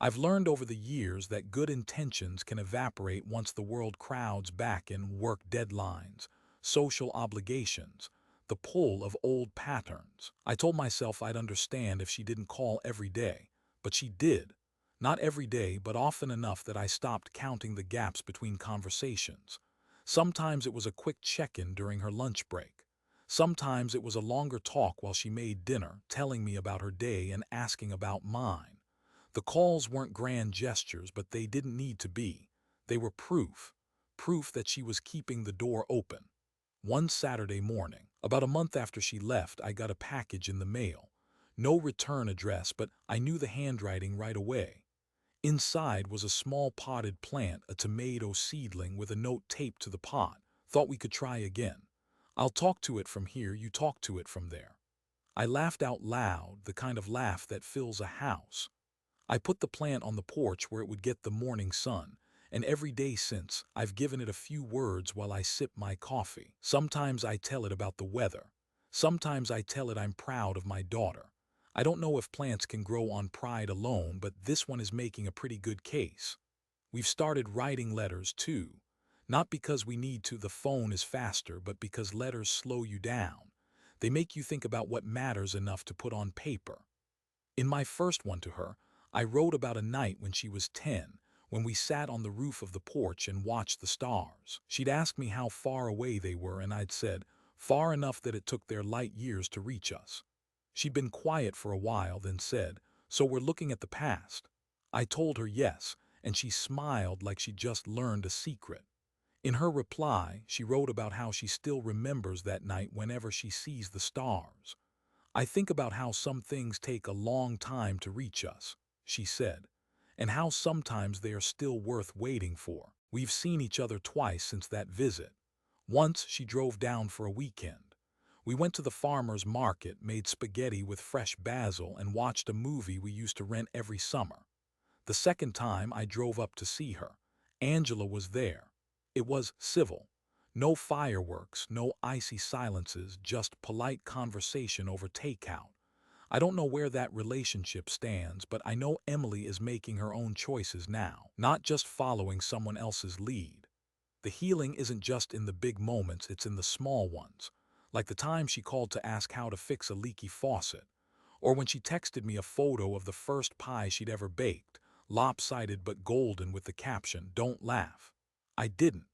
I've learned over the years that good intentions can evaporate once the world crowds back in work deadlines, social obligations, the pull of old patterns. I told myself I'd understand if she didn't call every day, but she did. Not every day, but often enough that I stopped counting the gaps between conversations. Sometimes it was a quick check-in during her lunch break. Sometimes it was a longer talk while she made dinner, telling me about her day and asking about mine. The calls weren't grand gestures, but they didn't need to be. They were proof that she was keeping the door open. One Saturday morning, about a month after she left, I got a package in the mail. No return address, but I knew the handwriting right away. Inside was a small potted plant, a tomato seedling with a note taped to the pot. Thought we could try again. I'll talk to it from here, you talk to it from there. I laughed out loud, the kind of laugh that fills a house. I put the plant on the porch where it would get the morning sun, and every day since, I've given it a few words while I sip my coffee. Sometimes I tell it about the weather. Sometimes I tell it I'm proud of my daughter. I don't know if plants can grow on pride alone, but this one is making a pretty good case. We've started writing letters too. Not because we need to, the phone is faster, but because letters slow you down. They make you think about what matters enough to put on paper. In my first one to her, I wrote about a night when she was 10, when we sat on the roof of the porch and watched the stars. She'd asked me how far away they were, and I'd said, far enough that it took their light years to reach us. She'd been quiet for a while, then said, "So we're looking at the past." I told her yes, and she smiled like she'd just learned a secret. In her reply, she wrote about how she still remembers that night whenever she sees the stars. "I think about how some things take a long time to reach us," she said, "and how sometimes they are still worth waiting for. We've seen each other twice since that visit. Once she drove down for a weekend. We went to the farmer's market, made spaghetti with fresh basil, and watched a movie we used to rent every summer. The second time I drove up to see her. Angela was there. It was civil. No fireworks, no icy silences, just polite conversation over takeout. I don't know where that relationship stands, but I know Emily is making her own choices now, not just following someone else's lead. The healing isn't just in the big moments, it's in the small ones. Like the time she called to ask how to fix a leaky faucet, or when she texted me a photo of the first pie she'd ever baked, lopsided but golden with the caption, "Don't laugh." I didn't.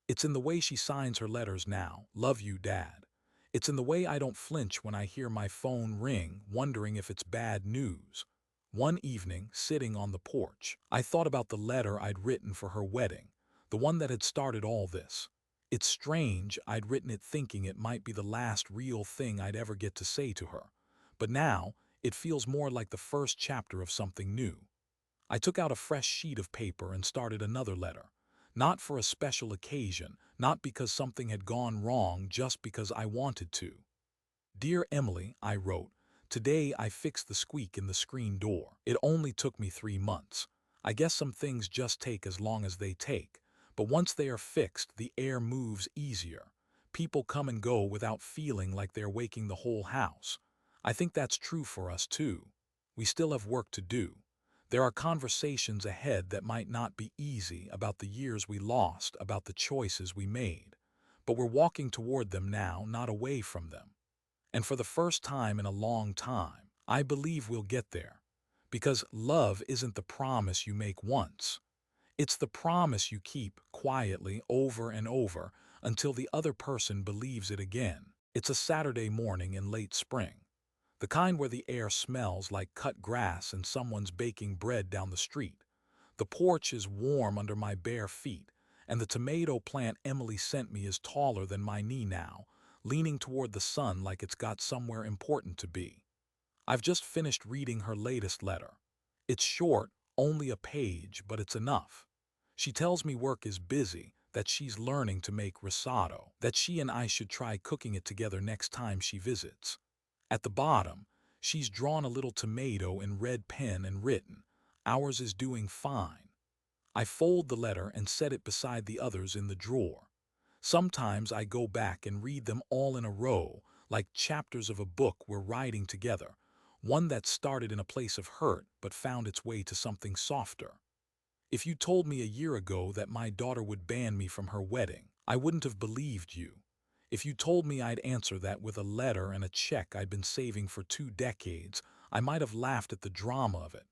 It's in the way she signs her letters now, "Love you, Dad." It's in the way I don't flinch when I hear my phone ring, wondering if it's bad news. One evening, sitting on the porch, I thought about the letter I'd written for her wedding, the one that had started all this. It's strange, I'd written it thinking it might be the last real thing I'd ever get to say to her. But now, it feels more like the first chapter of something new. I took out a fresh sheet of paper and started another letter. Not for a special occasion, not because something had gone wrong, just because I wanted to. "Dear Emily," I wrote, "today I fixed the squeak in the screen door. It only took me 3 months. I guess some things just take as long as they take. But once they are fixed, the air moves easier. People come and go without feeling like they're waking the whole house. I think that's true for us too. We still have work to do. There are conversations ahead that might not be easy, about the years we lost, about the choices we made. But we're walking toward them now, not away from them. And for the first time in a long time, I believe we'll get there. Because love isn't the promise you make once. It's the promise you keep quietly over and over until the other person believes it again." It's a Saturday morning in late spring. The kind where the air smells like cut grass and someone's baking bread down the street. The porch is warm under my bare feet, and the tomato plant Emily sent me is taller than my knee now, leaning toward the sun like it's got somewhere important to be. I've just finished reading her latest letter. It's short, only a page, but it's enough. She tells me work is busy, that she's learning to make risotto, that she and I should try cooking it together next time she visits. At the bottom, she's drawn a little tomato in red pen and written, "Ours is doing fine." I fold the letter and set it beside the others in the drawer. Sometimes I go back and read them all in a row, like chapters of a book we're writing together, one that started in a place of hurt but found its way to something softer. If you told me a year ago that my daughter would ban me from her wedding, I wouldn't have believed you. If you told me I'd answer that with a letter and a check I'd been saving for 2 decades, I might have laughed at the drama of it.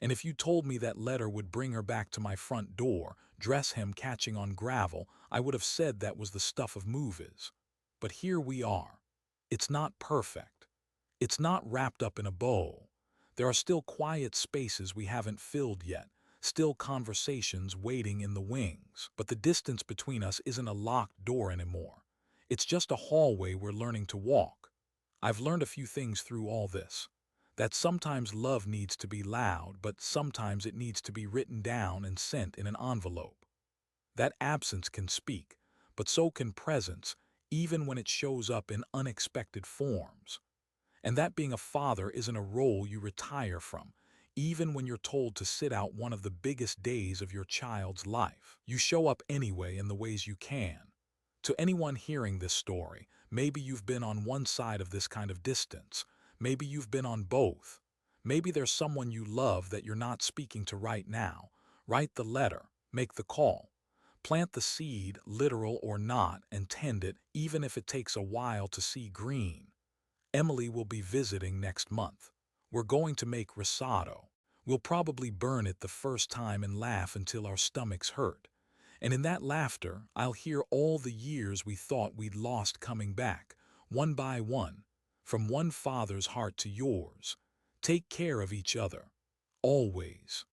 And if you told me that letter would bring her back to my front door, dress hem catching on gravel, I would have said that was the stuff of movies. But here we are. It's not perfect. It's not wrapped up in a bow. There are still quiet spaces we haven't filled yet, still conversations waiting in the wings. But the distance between us isn't a locked door anymore. It's just a hallway we're learning to walk. I've learned a few things through all this. That sometimes love needs to be loud, but sometimes it needs to be written down and sent in an envelope. That absence can speak, but so can presence, even when it shows up in unexpected forms. And that being a father isn't a role you retire from, even when you're told to sit out one of the biggest days of your child's life. You show up anyway in the ways you can. To anyone hearing this story, maybe you've been on one side of this kind of distance. Maybe you've been on both. Maybe there's someone you love that you're not speaking to right now. Write the letter, make the call. Plant the seed, literal or not, and tend it, even if it takes a while to see green. Emily will be visiting next month. We're going to make risotto. We'll probably burn it the first time and laugh until our stomachs hurt. And in that laughter, I'll hear all the years we thought we'd lost coming back, one by one, from one father's heart to yours. Take care of each other. Always.